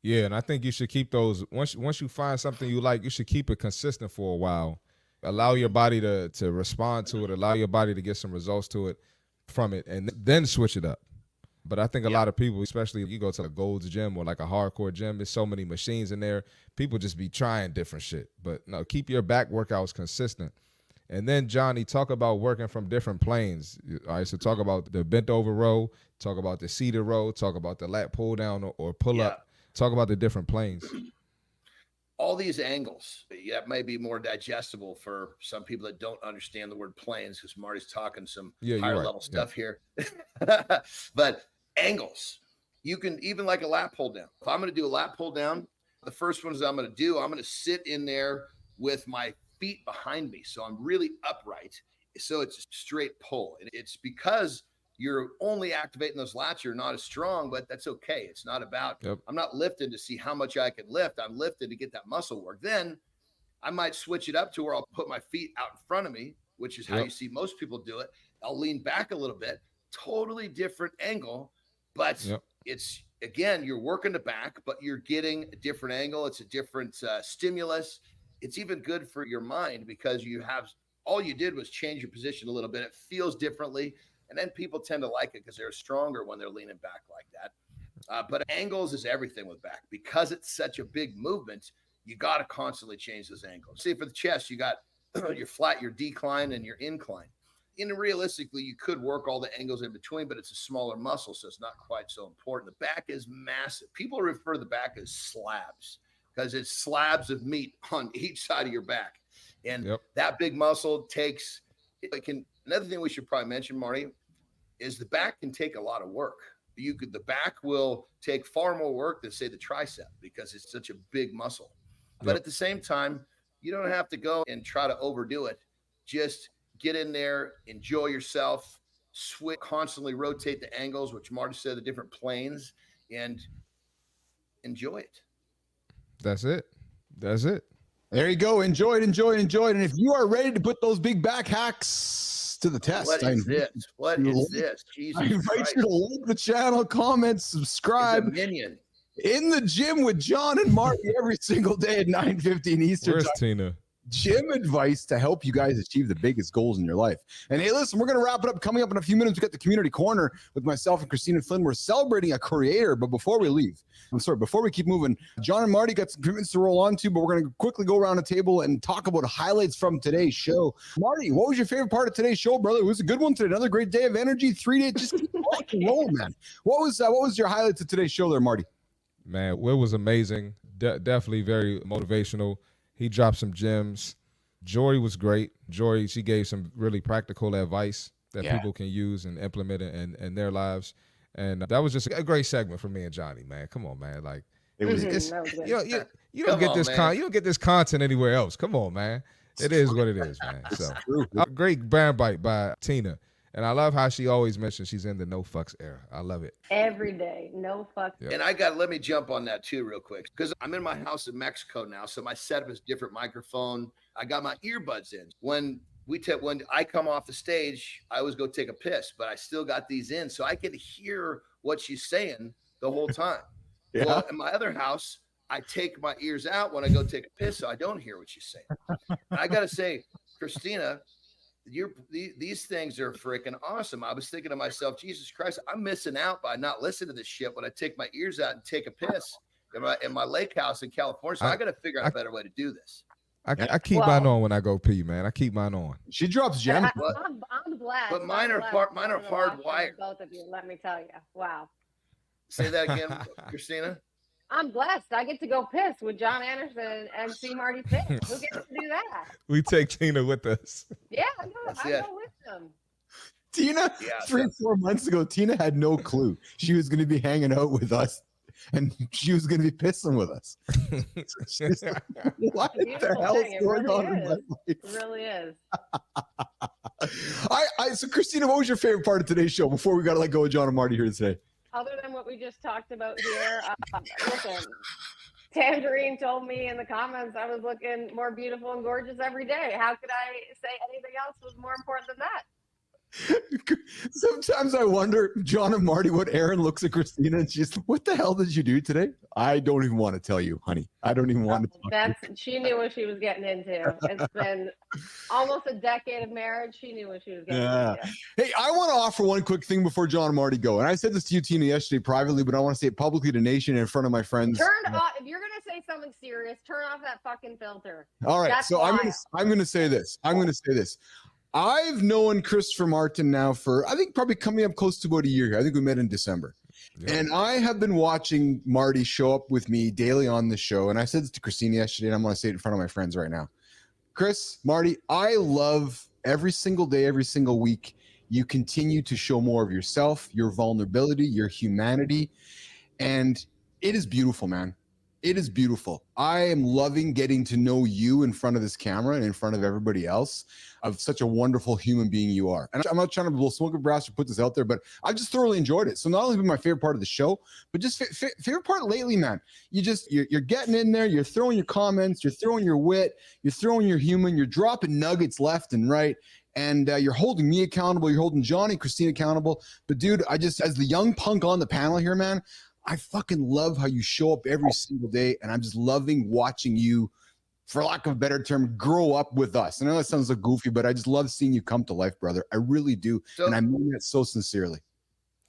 Yeah, and I think you should keep those, once you find something you like, you should keep it consistent for a while. Allow your body to respond to it, allow your body to get some results from it, and then switch it up. But I think a lot of people, especially if you go to a Gold's gym or like a hardcore gym, there's so many machines in there, people just be trying different shit. But no, keep your back workouts consistent. And then, Johnny, talk about working from different planes. All right, so talk about the bent over row, talk about the seated row, talk about the lat pull down or pull up. Talk about the different planes. All these angles, that may be more digestible for some people that don't understand the word planes, because Marty's talking some higher level stuff here. But angles, you can even like a lat pull down. If I'm going to do a lat pull down, the first one is I'm going to sit in there with my feet behind me. So I'm really upright. So it's a straight pull. And it's because you're only activating those lats. You're not as strong, but that's okay. It's not about, I'm not lifting to see how much I can lift. I'm lifting to get that muscle work. Then I might switch it up to where I'll put my feet out in front of me, which is how you see most people do it. I'll lean back a little bit, totally different angle, but it's, again, you're working the back, but you're getting a different angle. It's a different stimulus. It's even good for your mind because all you did was change your position a little bit. It feels differently. And then people tend to like it because they're stronger when they're leaning back like that. But angles is everything with back. Because it's such a big movement, you got to constantly change those angles. See, for the chest, you got your flat, your decline, and your incline. And realistically, you could work all the angles in between, but it's a smaller muscle, so it's not quite so important. The back is massive. People refer to the back as slabs because it's slabs of meat on each side of your back. And that big muscle takes – another thing we should probably mention, Marty, is the back can take a lot of work. The back will take far more work than, say, the tricep because it's such a big muscle. But at the same time, you don't have to go and try to overdo it. Just get in there, enjoy yourself, constantly rotate the angles, which Marty said, the different planes, and enjoy it. That's it. There you go. Enjoy it. And if you are ready to put those big back hacks to the test, What is this? Jesus I invite you to like the channel, comment, subscribe. In the gym with John and Marty every single day at 9:15 Eastern. Where's Tina? gym advice to help you guys achieve the biggest goals in your life. And hey, listen, we're going to wrap it up. Coming up in a few minutes, we got the community corner with myself and Christina Flynn. We're celebrating a creator, but before we keep moving, John and Marty got some commitments to roll on to, but we're going to quickly go around the table and talk about highlights from today's show. Marty, what was your favorite part of today's show, brother? It was a good one today. Another great day of energy, 3 days. Just keep rolling, man. What was your highlights of today's show there, Marty? Man, Will was amazing. Definitely very motivational. He dropped some gems. Jory was great. Jory, she gave some really practical advice that people can use and implement in their lives. And that was just a great segment for me and Johnny, man. Come on, man. Like, you don't get this you don't get this content anywhere else. Come on, man. It is what it is, man. So a great brand bite by Tina. And I love how she always mentions she's in the no fucks era. I love it. Every day, no fucks. Yep. And let me jump on that too real quick, because I'm in my house in Mexico now. So my setup is different microphone. I got my earbuds in. When I come off the stage, I always go take a piss, but I still got these in. So I can hear what she's saying the whole time. Yeah. Well, in my other house, I take my ears out when I go take a piss, so I don't hear what she's saying. And I got to say, Christina, these things are freaking awesome. I was thinking to myself, Jesus Christ, I'm missing out by not listening to this shit when I take my ears out and take a piss in my lake house in California. So I got to figure out a better way to do this. I keep mine on when I go pee, man. I keep mine on. She drops gems. I'm blessed. But mine are hardwired. Both of you, let me tell you. Wow. Say that again, Christina. I'm blessed. I get to go piss with John Anderson and See Marty Fit. Who gets to do that? We take Tina with us. Yeah, I go with them. Tina, 3-4 months ago, Tina had no clue she was going to be hanging out with us, and she was going to be pissing with us. What the hell is going on in my life? It really is. So, Christina, what was your favorite part of today's show before we got to let go of John and Marty here today? Other than what we just talked about here, listen, Tangerine told me in the comments I was looking more beautiful and gorgeous every day. How could I say anything else was more important than that? Sometimes I wonder, John and Marty, what Aaron looks at Christina and she's, what the hell did you do today? I don't even want to tell you, honey. I don't even want to tell you. She knew what she was getting into. It's been almost a decade of marriage. She knew what she was getting into. Hey, I want to offer one quick thing before John and Marty go. And I said this to you, Tina, yesterday privately, but I want to say it publicly to Nation in front of my friends. Turn off, if you're going to say something serious, turn off that fucking filter. All right. So I'm going to say this. I've known Christopher Martin now for, I think, probably coming up close to about a year. I think we met in December. Yeah. And I have been watching Marty show up with me daily on the show. And I said this to Christina yesterday, and I'm going to say it in front of my friends right now. Chris, Marty, I love every single day, every single week, you continue to show more of yourself, your vulnerability, your humanity. And it is beautiful, man. It is beautiful. I am loving getting to know you in front of this camera and in front of everybody else, of such a wonderful human being you are. And I'm not trying to blow smoke up brass or put this out there, but I've just thoroughly enjoyed it. So not only been my favorite part of the show, but just favorite part lately, man. You're getting in there, you're throwing your comments, you're throwing your wit, you're throwing your human, you're dropping nuggets left and right. And you're holding me accountable. You're holding Johnny and Christine accountable. But dude, as the young punk on the panel here, man, I fucking love how you show up every single day, and I'm just loving watching you, for lack of a better term, grow up with us. I know that sounds like goofy, but I just love seeing you come to life, brother. I really do, and I mean that so sincerely.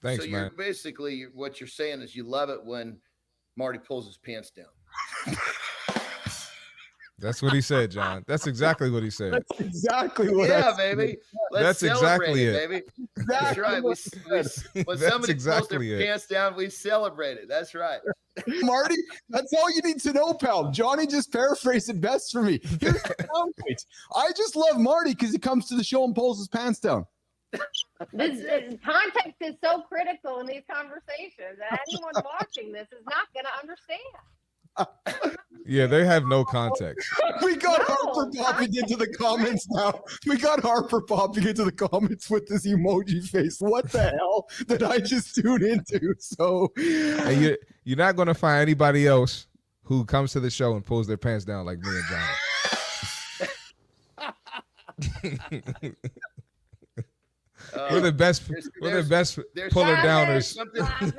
Thanks, so man. You're basically, what you're saying is you love it when Marty pulls his pants down. That's what he said, John. That's exactly what he said. That's exactly what baby. That's exactly it. Baby. That's right. When somebody pulls their pants down, we celebrate it. That's right. Marty, that's all you need to know, pal. Johnny just paraphrased it best for me. Here's the soundbite. I just love Marty because he comes to the show and pulls his pants down. This context is so critical in these conversations that anyone watching this is not going to understand. Yeah, they have no context. We got Harper popping into the comments now. We got Harper popping into the comments with this emoji face. What the hell did I just tune into? So, and you're not going to find anybody else who comes to the show and pulls their pants down like me and Johnny. We're the best. We're the best puller downers.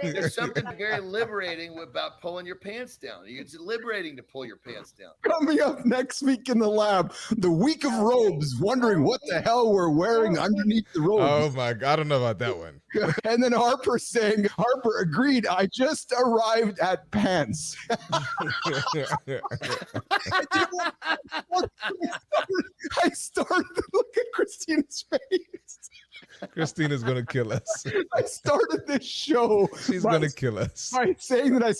There's something very liberating about pulling your pants down. It's liberating to pull your pants down. Coming up next week in the lab, the week of robes, wondering what the hell we're wearing underneath the robes. Oh my God, I don't know about that one. And then Harper saying, Harper agreed, I just arrived at pants. I started to look at Christina's face. Christina's going to kill us. I started this show. She's going to kill us. By saying that I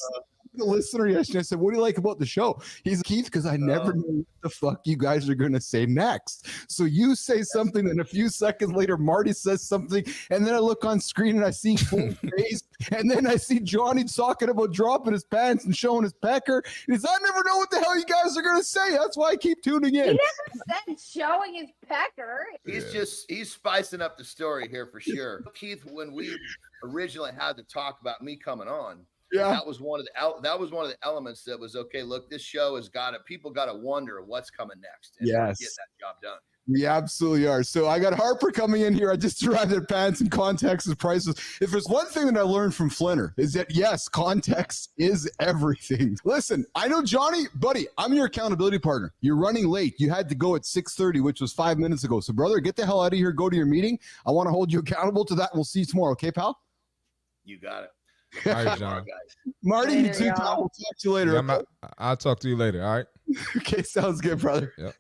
the listener yesterday, I said, what do you like about the show? He's Keith, because I never know what the fuck you guys are going to say next. So you say something, and a few seconds later, Marty says something, and then I look on screen and I see full face, and then I see Johnny talking about dropping his pants and showing his pecker. And he's, I never know what the hell you guys are going to say. That's why I keep tuning in. He never said showing his pecker. He's spicing up the story here for sure. Keith, when we originally had to talk about me coming on, that was one of the elements that was okay. Look, this show has got it. People got to wonder what's coming next. And get that job done. We absolutely are. So I got Harper coming in here. I just arrived at pants and context and prices. If there's one thing that I learned from Flinner is that yes, context is everything. Listen, I know Johnny, buddy, I'm your accountability partner. You're running late. You had to go at 6:30, which was 5 minutes ago. So brother, get the hell out of here. Go to your meeting. I want to hold you accountable to that. We'll see you tomorrow. Okay, pal? You got it. All right, John. Marty, you too. We'll talk to you later. Yeah, I'll talk to you later. All right. Okay, sounds good, brother. Yep.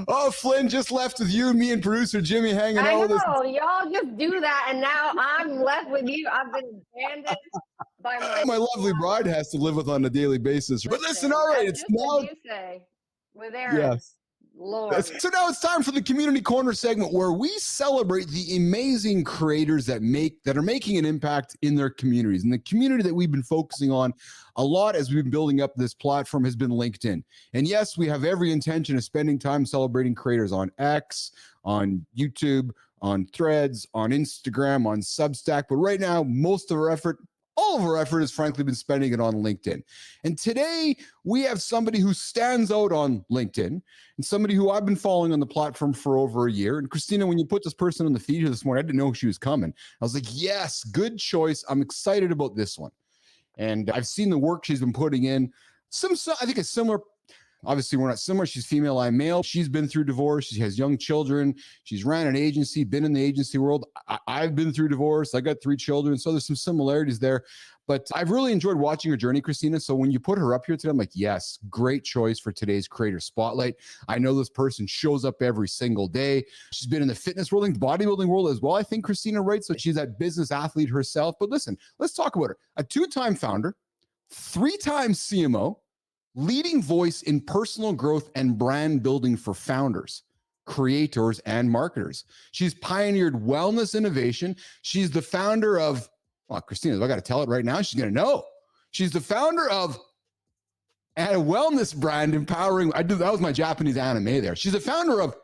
Oh, Flynn just left with you, me, and producer Jimmy hanging out. I know, y'all just do that, and now I'm left with you. I've been abandoned by my lovely bride has to live with on a daily basis. But listen, all right, it's now. You say with Aaron. Yes. Lord. So now it's time for the Community Corner segment where we celebrate the amazing creators that are making an impact in their communities. And the community that we've been focusing on a lot as we've been building up this platform has been LinkedIn. And yes, we have every intention of spending time celebrating creators on X, on YouTube, on Threads, on Instagram, on Substack. But right now, all of our effort has frankly been spending it on LinkedIn. And today we have somebody who stands out on LinkedIn and somebody who I've been following on the platform for over a year. And Christina, when you put this person on the feed here this morning, I didn't know she was coming. I was like, yes, good choice. I'm excited about this one. And I've seen the work she's been putting in. I think it's similar. Obviously, we're not similar. She's female, I'm male. She's been through divorce. She has young children. She's ran an agency, been in the agency world. I've been through divorce. I got 3 children. So there's some similarities there. But I've really enjoyed watching her journey, Christina. So when you put her up here today, I'm like, yes, great choice for today's Creator Spotlight. I know this person shows up every single day. She's been in the fitness world and bodybuilding world as well, I think, Christina, right? So she's that business athlete herself. But listen, let's talk about her. A 2-time founder, 3-time CMO, leading voice in personal growth and brand building for founders, creators, and marketers. She's pioneered wellness innovation. She's the founder of, Christina, I got to tell it right now. She's going to know. She's the founder of a wellness brand empowering. That was my Japanese anime there. She's the founder of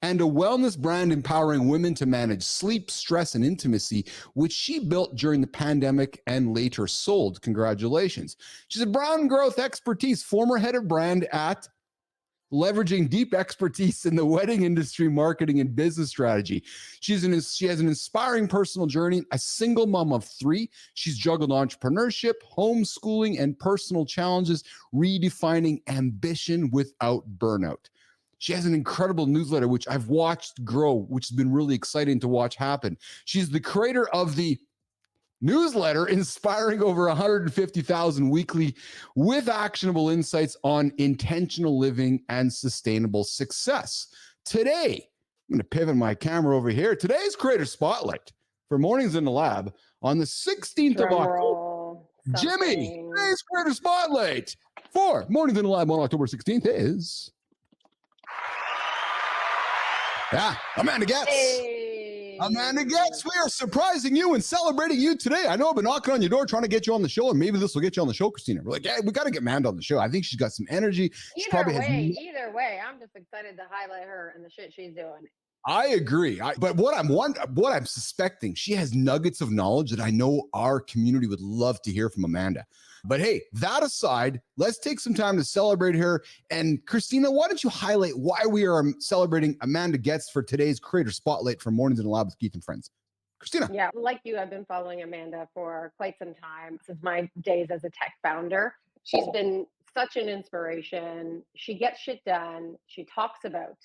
and a wellness brand empowering women to manage sleep, stress, and intimacy, which she built during the pandemic and later sold. Congratulations. She's a brand growth expertise, former head of brand at leveraging deep expertise in the wedding industry, marketing, and business strategy. She has an inspiring personal journey, a single mom of 3. She's juggled entrepreneurship, homeschooling, and personal challenges, redefining ambition without burnout. She has an incredible newsletter, which I've watched grow, which has been really exciting to watch happen. She's the creator of the newsletter, inspiring over 150,000 weekly with actionable insights on intentional living and sustainable success. Today, I'm going to pivot my camera over here. Today's Creator Spotlight for Mornings in the Lab on the 16th of October. Jimmy, today's Creator Spotlight for Mornings in the Lab on October 16th is... Amanda Getz. Hey. Amanda Getz, we are surprising you and celebrating you today. I know I've been knocking on your door trying to get you on the show, and maybe this will get you on the show, Christina. We're like, yeah, we got to get Amanda on the show. I think she's got some energy. Either way, I'm just excited to highlight her and the shit she's doing. I agree. But what I'm suspecting, she has nuggets of knowledge that I know our community would love to hear from Amanda. But hey, that aside, let's take some time to celebrate her. And Christina, why don't you highlight why we are celebrating Amanda Getz for today's Creator Spotlight from Mornings in the Lab with Keith and Friends? Christina. Yeah, like you, I've been following Amanda for quite some time, since my days as a tech founder. She's been such an inspiration. She gets shit done. She talks about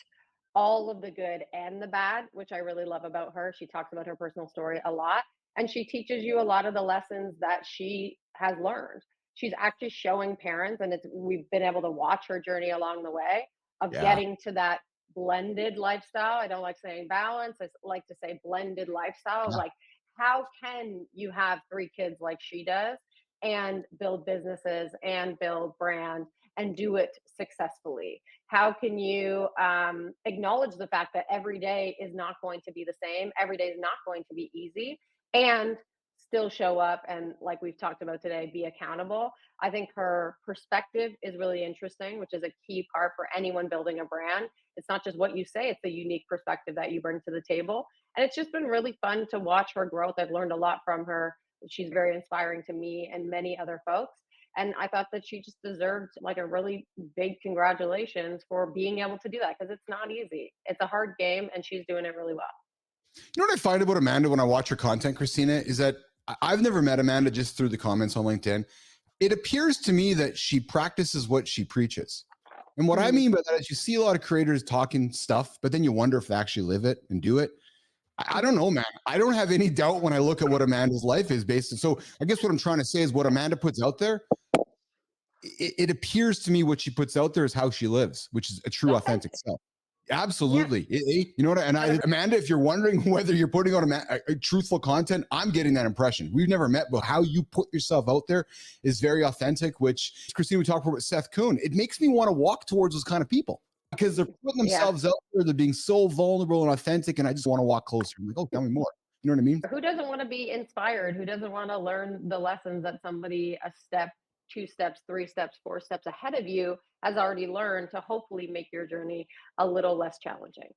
all of the good and the bad, which I really love about her. She talks about her personal story a lot, and she teaches you a lot of the lessons that she has learned. She's actually showing parents, and we've been able to watch her journey along the way of getting to that blended lifestyle. I don't like saying balance. I like to say blended lifestyle. Like, how can you have 3 kids like she does and build businesses and build brand and do it successfully? How can you acknowledge the fact that every day is not going to be the same? Every day is not going to be easy, and still show up and, like we've talked about today, be accountable. I think her perspective is really interesting, which is a key part for anyone building a brand. It's not just what you say, it's a unique perspective that you bring to the table. And it's just been really fun to watch her growth. I've learned a lot from her. She's very inspiring to me and many other folks. And I thought that she just deserved like a really big congratulations for being able to do that, because it's not easy. It's a hard game, and she's doing it really well. You know what I find about Amanda when I watch her content, Christina, is that I've never met Amanda just through the comments on LinkedIn. It appears to me that she practices what she preaches. And what I mean by that is you see a lot of creators talking stuff, but then you wonder if they actually live it and do it. I don't know, man. I don't have any doubt when I look at what Amanda's life is based on. So I guess what I'm trying to say is what Amanda puts out there, it appears to me what she puts out there is how she lives, which is a true, authentic self. Absolutely. Yeah. You know what? Amanda, if you're wondering whether you're putting on a truthful content, I'm getting that impression. We've never met, but how you put yourself out there is very authentic, which Christine, we talked about Seth Kuhn. It makes me want to walk towards those kind of people because they're putting themselves out there. They're being so vulnerable and authentic. And I just want to walk closer. I'm like, oh, tell me more. You know what I mean? Who doesn't want to be inspired? Who doesn't want to learn the lessons that somebody a step, 2 steps, 3 steps, 4 steps ahead of you has already learned to hopefully make your journey a little less challenging?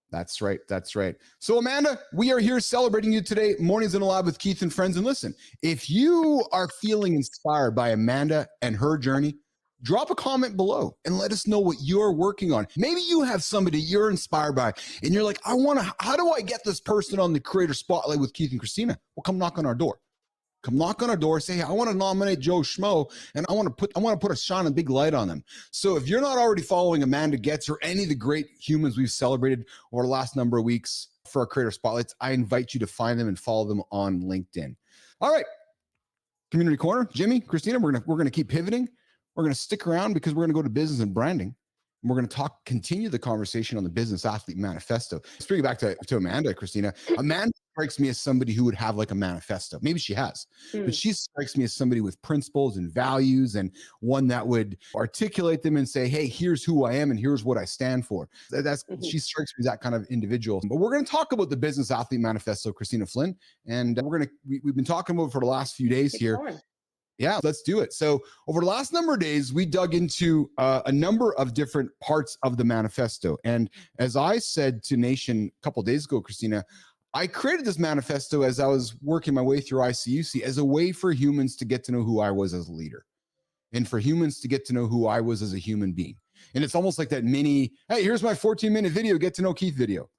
That's right. That's right. So Amanda, we are here celebrating you today. Mornings in the Lab with Keith and Friends. And listen, if you are feeling inspired by Amanda and her journey, drop a comment below and let us know what you're working on. Maybe you have somebody you're inspired by and you're like, how do I get this person on the Creator Spotlight with Keith and Christina? Well, come knock on our door. Come knock on our door, say, hey, I want to nominate Joe Schmo, and I want to put a shine a big light on them. So if you're not already following Amanda Getz or any of the great humans we've celebrated over the last number of weeks for our Creator Spotlights, I invite you to find them and follow them on LinkedIn. All right. Community Corner, Jimmy, Christina, we're gonna keep pivoting. We're gonna stick around because we're gonna go to business and branding. And we're going to continue the conversation on the Business Athlete Manifesto. Let's bring it back to Amanda, Christina. Amanda strikes me as somebody who would have like a manifesto. Maybe she has, but she strikes me as somebody with principles and values and one that would articulate them and say, hey, here's who I am and here's what I stand for. She strikes me as that kind of individual. But we're going to talk about the Business Athlete Manifesto, Christina Flynn. And we've been talking about it for the last few days here. Yeah, let's do it. So over the last number of days, we dug into a number of different parts of the manifesto. And as I said to Nation a couple of days ago, Christina, I created this manifesto as I was working my way through ICUC as a way for humans to get to know who I was as a leader and for humans to get to know who I was as a human being. And it's almost like that mini, hey, here's my 14-minute video, get to know Keith video.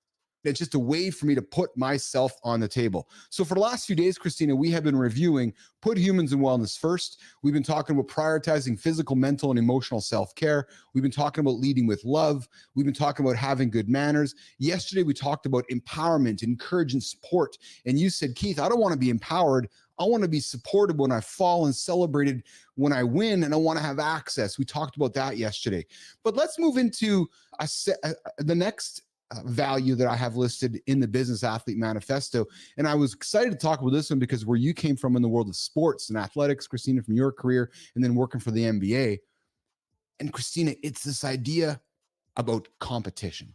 It's just a way for me to put myself on the table. So for the last few days, Christina, we have been reviewing Put Humans in Wellness First. We've been talking about prioritizing physical, mental, and emotional self-care. We've been talking about leading with love. We've been talking about having good manners. Yesterday, we talked about empowerment, encouragement, support. And you said, Keith, I don't want to be empowered. I want to be supported when I fall and celebrated when I win, and I want to have access. We talked about that yesterday. But let's move into the next value that I have listed in the Business Athlete Manifesto. And I was excited to talk about this one because where you came from in the world of sports and athletics, Christina, from your career, and then working for the NBA. And Christina, it's this idea about competition.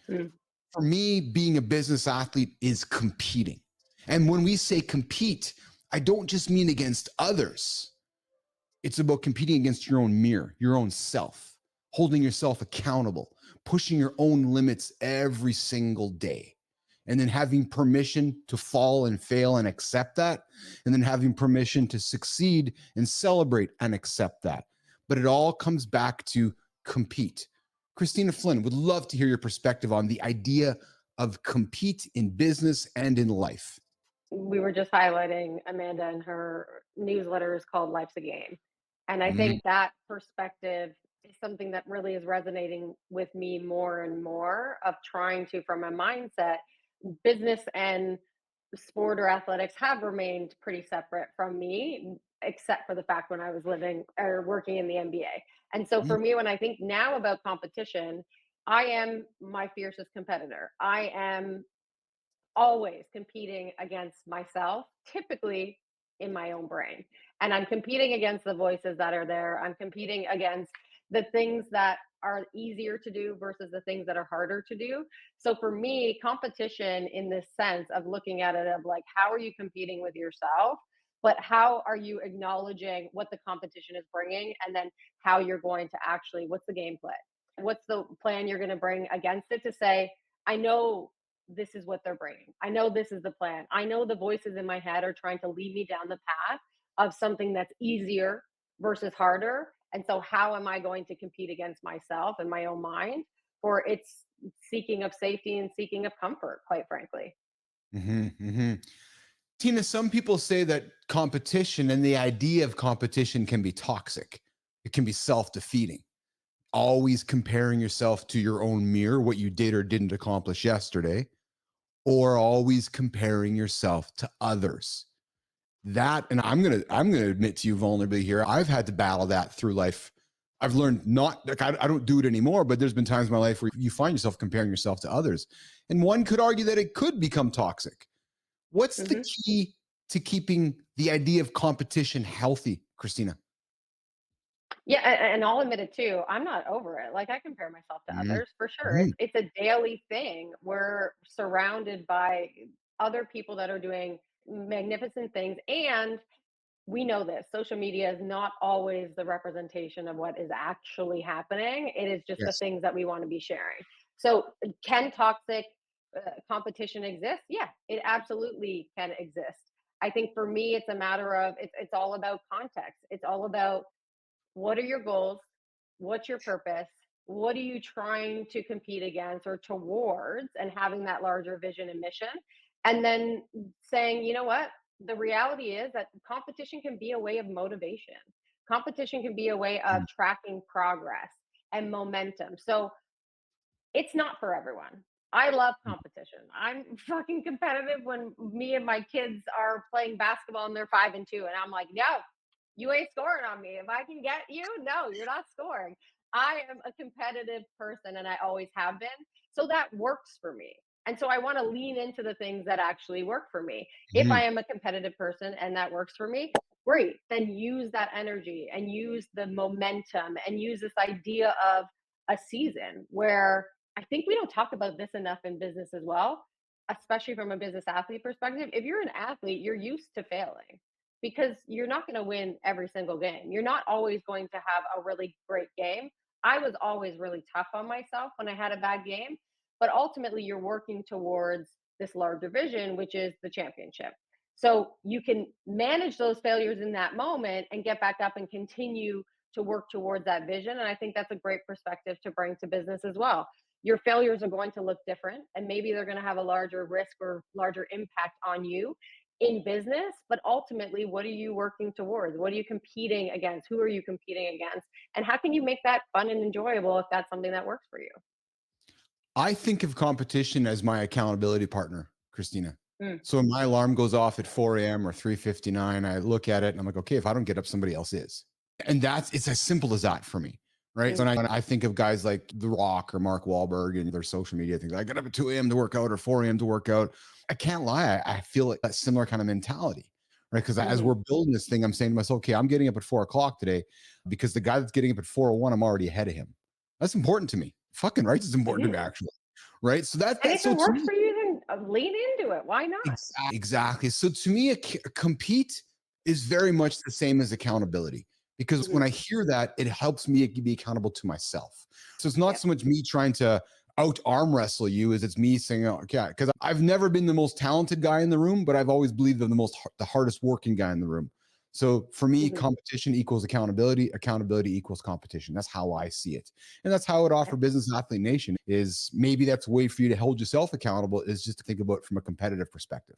For me, being a business athlete is competing. And when we say compete, I don't just mean against others. It's about competing against your own mirror, your own self, holding yourself accountable, pushing your own limits every single day, and then having permission to fall and fail and accept that, and then having permission to succeed and celebrate and accept that. But it all comes back to compete. Christina Flynn, would love to hear your perspective on the idea of compete in business and in life. We were just highlighting Amanda, and her newsletter is called Life's a Game. And I think that perspective is something that really is resonating with me more and more, of trying to, from a mindset, business and sport or athletics have remained pretty separate from me, except for the fact when I was living or working in the NBA. And so for me, when I think now about competition, I am my fiercest competitor. I am always competing against myself, typically in my own brain. And I'm competing against the voices that are there. I'm competing against the things that are easier to do versus the things that are harder to do. So for me, competition in this sense of looking at it of like, how are you competing with yourself? But how are you acknowledging what the competition is bringing? And then how you're going to actually, what's the game plan? What's the plan you're going to bring against it to say, I know this is what they're bringing. I know this is the plan. I know the voices in my head are trying to lead me down the path of something that's easier versus harder. And so how am I going to compete against myself and my own mind for its seeking of safety and seeking of comfort, quite frankly. Tina, some people say that competition and the idea of competition can be toxic. It can be self-defeating. Always comparing yourself to your own mirror, what you did or didn't accomplish yesterday, or always comparing yourself to others. That, and I'm gonna admit to you vulnerably here, I've had to battle that through life. I've learned not, like, I don't do it anymore, but there's been times in my life where you find yourself comparing yourself to others. And one could argue that it could become toxic. What's the key to keeping the idea of competition healthy, Christina? Yeah, and I'll admit it too. I'm not over it. Like, I compare myself to others for sure. It's a daily thing. We're surrounded by other people that are doing magnificent things, and we know this. Social media is not always the representation of what is actually happening. It is just the things that we want to be sharing. So, can toxic competition exist? Yeah, it absolutely can exist. I think for me, it's a matter of it's all about context. It's all about, what are your goals? What's your purpose? What are you trying to compete against or towards, and having that larger vision and mission? And then saying, you know what? The reality is that competition can be a way of motivation. Competition can be a way of tracking progress and momentum. So it's not for everyone. I love competition. I'm fucking competitive when me and my kids are playing basketball and they're 5-2, and I'm like, no, you ain't scoring on me. If I can get you, no, you're not scoring. I am a competitive person, and I always have been. So that works for me. And so I want to lean into the things that actually work for me. If I am a competitive person and that works for me, great. Then use that energy and use the momentum and use this idea of a season where, I think we don't talk about this enough in business as well, especially from a business athlete perspective. If you're an athlete, you're used to failing, because you're not going to win every single game. You're not always going to have a really great game. I was always really tough on myself when I had a bad game, but ultimately you're working towards this larger vision, which is the championship. So you can manage those failures in that moment and get back up and continue to work towards that vision. And I think that's a great perspective to bring to business as well. Your failures are going to look different, and maybe they're going to have a larger risk or larger impact on you in business, but ultimately, what are you working towards? What are you competing against? Who are you competing against? And how can you make that fun and enjoyable if that's something that works for you? I think of competition as my accountability partner, Christina. So when my alarm goes off at 4 a.m. or 3:59, I look at it and I'm like, okay, if I don't get up, somebody else is. And it's as simple as that for me. Right. So when I think of guys like The Rock or Mark Wahlberg and their social media things, I get up at 2 a.m. to work out or 4 a.m. to work out. I can't lie. I feel like that similar kind of mentality, right? Because as we're building this thing, I'm saying to myself, okay, I'm getting up at 4 o'clock today because the guy that's getting up at 4:01, I'm already ahead of him. That's important to me. Fucking right. It's important to me, actually. Right. So and if it works for you, then lean into it. Why not? Exactly. So to me, compete is very much the same as accountability, because when I hear that, it helps me be accountable to myself. So it's not so much me trying to out arm wrestle you as it's me saying, oh, okay, because I've never been the most talented guy in the room, but I've always believed I'm the hardest working guy in the room. So for me, competition equals accountability. Accountability equals competition. That's how I see it. And that's how I would offer Business Athlete Nation is maybe that's a way for you to hold yourself accountable is just to think about it from a competitive perspective.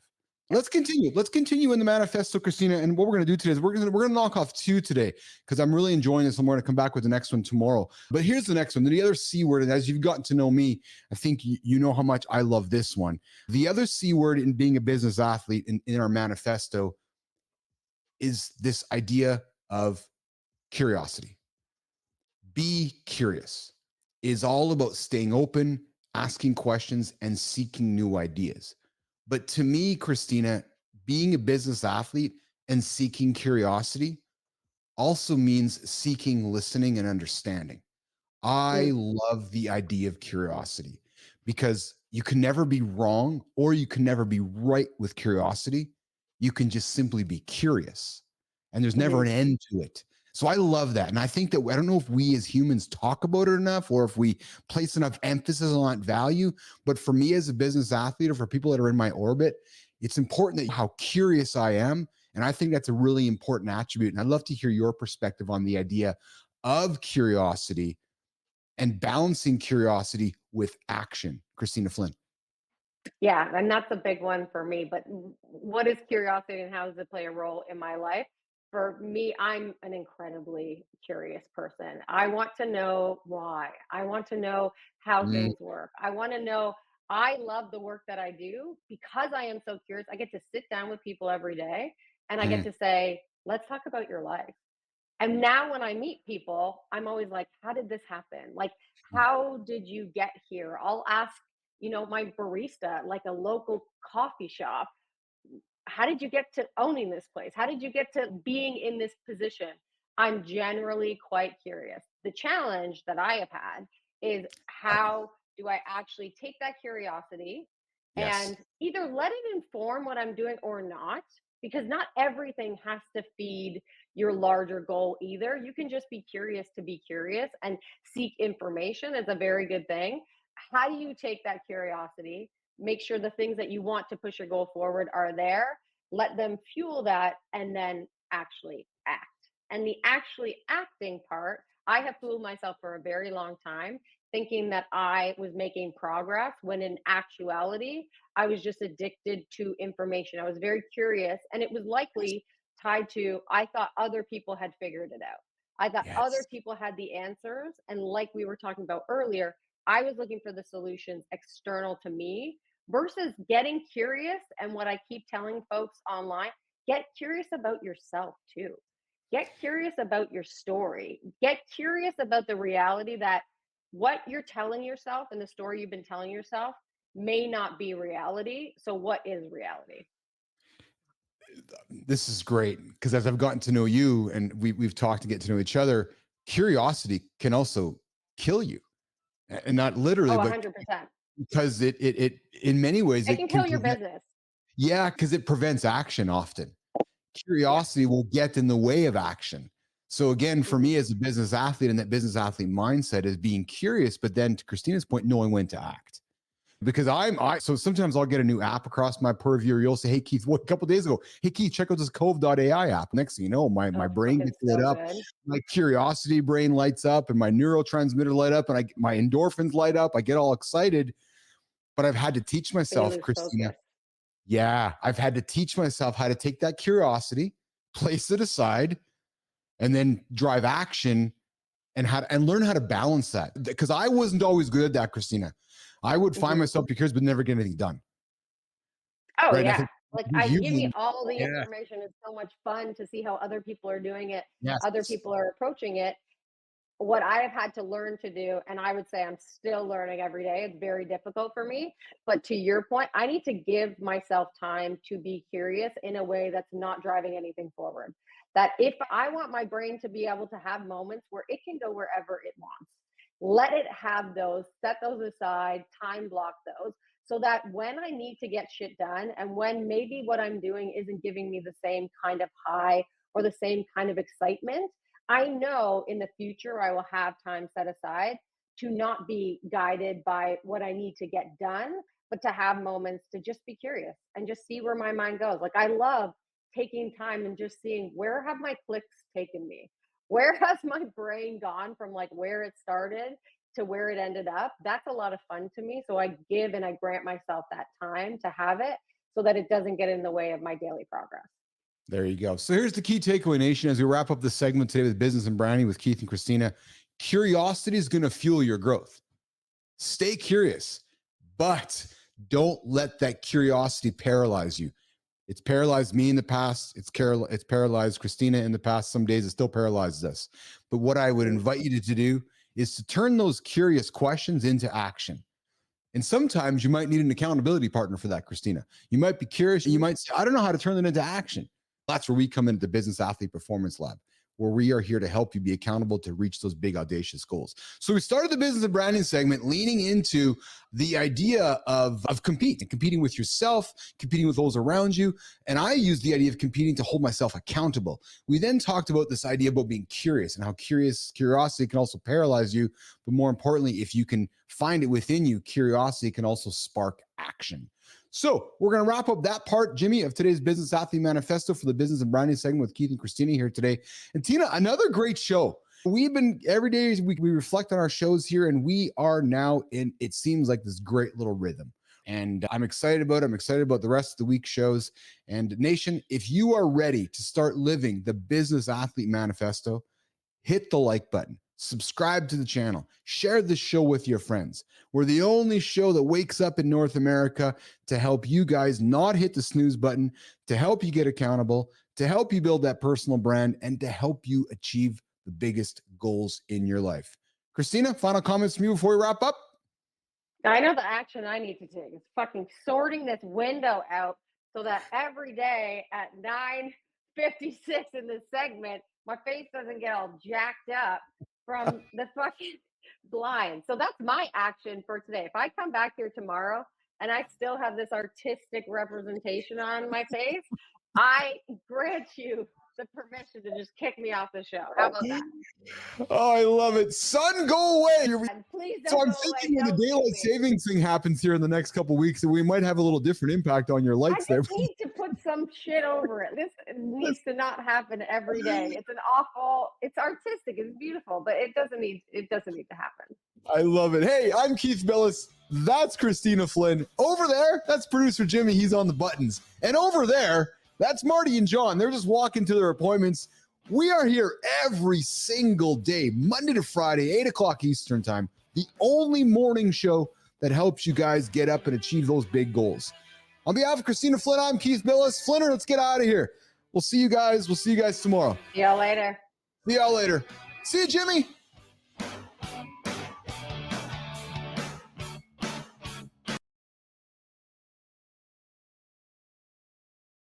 Let's continue. Let's continue in the manifesto, Christina. And what we're going to do today is we're going to knock off 2 today because I'm really enjoying this. I'm going to come back with the next one tomorrow. But here's the next one. The other C word, and as you've gotten to know me, I think you know how much I love this one. The other C word in being a business athlete in our manifesto is this idea of curiosity. Be curious is all about staying open, asking questions, and seeking new ideas. But to me, Christina, being a business athlete and seeking curiosity also means seeking listening and understanding. I love the idea of curiosity because you can never be wrong or you can never be right with curiosity. You can just simply be curious and there's never an end to it. So I love that. And I think that I don't know if we as humans talk about it enough or if we place enough emphasis on that value. But for me as a business athlete or for people that are in my orbit, it's important that how curious I am. And I think that's a really important attribute. And I'd love to hear your perspective on the idea of curiosity and balancing curiosity with action. Christina Flynn. Yeah, and that's a big one for me. But what is curiosity and how does it play a role in my life? For me, I'm an incredibly curious person. I want to know why. I want to know how things work. I want to know. I love the work that I do because I am so curious. I get to sit down with people every day and I get to say, let's talk about your life. And now when I meet people, I'm always like, how did this happen? Like, how did you get here? I'll ask, my barista, like a local coffee shop, how did you get to owning this place? How did you get to being in this position? I'm generally quite curious. The challenge that I have had is how do I actually take that curiosity and either let it inform what I'm doing or not? Because not everything has to feed your larger goal either. You can just be curious to be curious and seek information. It's a very good thing. How do you take that curiosity, make sure the things that you want to push your goal forward are there, let them fuel that, and then actually act? And the actually acting part, I have fooled myself for a very long time thinking that I was making progress when in actuality, I was just addicted to information. I was very curious, and it was likely tied to I thought other people had figured it out. I thought other people had the answers. And like we were talking about earlier, I was looking for the solutions external to me versus getting curious. And what I keep telling folks online, get curious about yourself too. Get curious about your story. Get curious about the reality that what you're telling yourself and the story you've been telling yourself may not be reality. So what is reality? This is great because as I've gotten to know you and we've talked to get to know each other, curiosity can also kill you, and not literally, but 100%. because it in many ways It can kill your business. Yeah, because it prevents action often. Curiosity will get in the way of action. So again, for me as a business athlete, and that business athlete mindset is being curious, but then to Christina's point, knowing when to act. Because so sometimes I'll get a new app across my purview. You'll say, hey, Keith, a couple days ago, hey, Keith, check out this Cove.ai app. Next thing you know, my brain gets lit up. Good. My curiosity brain lights up and my neurotransmitter light up and my endorphins light up. I get all excited, but I've had to teach myself, Christina. Focus. Yeah, I've had to teach myself how to take that curiosity, place it aside, and then drive action and learn how to balance that. Because I wasn't always good at that, Christina. I would find myself curious, but never get anything done. Oh, right? Yeah. Give me all the information. It's so much fun to see how other people are doing it. Yes. Other people are approaching it. What I have had to learn to do, and I would say I'm still learning every day. It's very difficult for me. But to your point, I need to give myself time to be curious in a way that's not driving anything forward. That if I want my brain to be able to have moments where it can go wherever it wants, let it have those, set those aside, time block those, so that when I need to get shit done and when maybe what I'm doing isn't giving me the same kind of high or the same kind of excitement, I know in the future I will have time set aside to not be guided by what I need to get done, but to have moments to just be curious and just see where my mind goes. Like I love taking time and just seeing where have my clicks taken me? Where has my brain gone from like where it started to where it ended up? That's a lot of fun to me. So I give and I grant myself that time to have it so that it doesn't get in the way of my daily progress. There you go. So here's the key takeaway, nation, as we wrap up this segment today with business and branding with Keith and Christina. Curiosity is going to fuel your growth. Stay curious, but don't let that curiosity paralyze you. It's paralyzed me in the past. It's paralyzed Christina in the past. Some days it still paralyzes us. But what I would invite you to do is to turn those curious questions into action. And sometimes you might need an accountability partner for that, Christina. You might be curious and you might say, I don't know how to turn that into action. That's where we come into the Business Athlete Performance Lab, where we are here to help you be accountable to reach those big, audacious goals. So we started the business and branding segment leaning into the idea of competing with yourself, competing with those around you. And I use the idea of competing to hold myself accountable. We then talked about this idea about being curious and how curiosity can also paralyze you. But more importantly, if you can find it within you, curiosity can also spark action. So we're going to wrap up that part, Jimmy, of today's Business Athlete Manifesto for the business and branding segment with Keith and Christina here today. And Tina, another great show. We've been every day we reflect on our shows here, and we are now in, it seems like this great little rhythm. And I'm excited about it. I'm excited about the rest of the week's shows. And nation, if you are ready to start living the Business Athlete Manifesto, hit the like button. Subscribe to the channel. Share this show with your friends. We're the only show that wakes up in North America to help you guys not hit the snooze button, to help you get accountable, to help you build that personal brand, and to help you achieve the biggest goals in your life. Christina, final comments from you before we wrap up? I know the action I need to take is fucking sorting this window out so that every day at 9:56 in this segment, my face doesn't get all jacked up from the fucking blind. So that's my action for today. If I come back here tomorrow and I still have this artistic representation on my face, I grant you the permission to just kick me off the show. How about that? Oh, I love it. Sun, go away. And please don't So I'm go thinking away. when the daylight savings thing happens here in the next couple of weeks, that we might have a little different impact on your likes I there. just need to put some shit over it. This needs to not happen every day. It's artistic, it's beautiful, but it doesn't need to happen. I love it. Hey, I'm Keith Billis. That's Christina Flynn. Over there, that's producer Jimmy. He's on the buttons. And over there, that's Marty and John. They're just walking to their appointments. We are here every single day, Monday to Friday, 8 o'clock Eastern time, the only morning show that helps you guys get up and achieve those big goals. On behalf of Christina Flynn, I'm Keith Billis. Flinner, let's get out of here. We'll see you guys. We'll see you guys tomorrow. See y'all later. See y'all later. See you, Jimmy.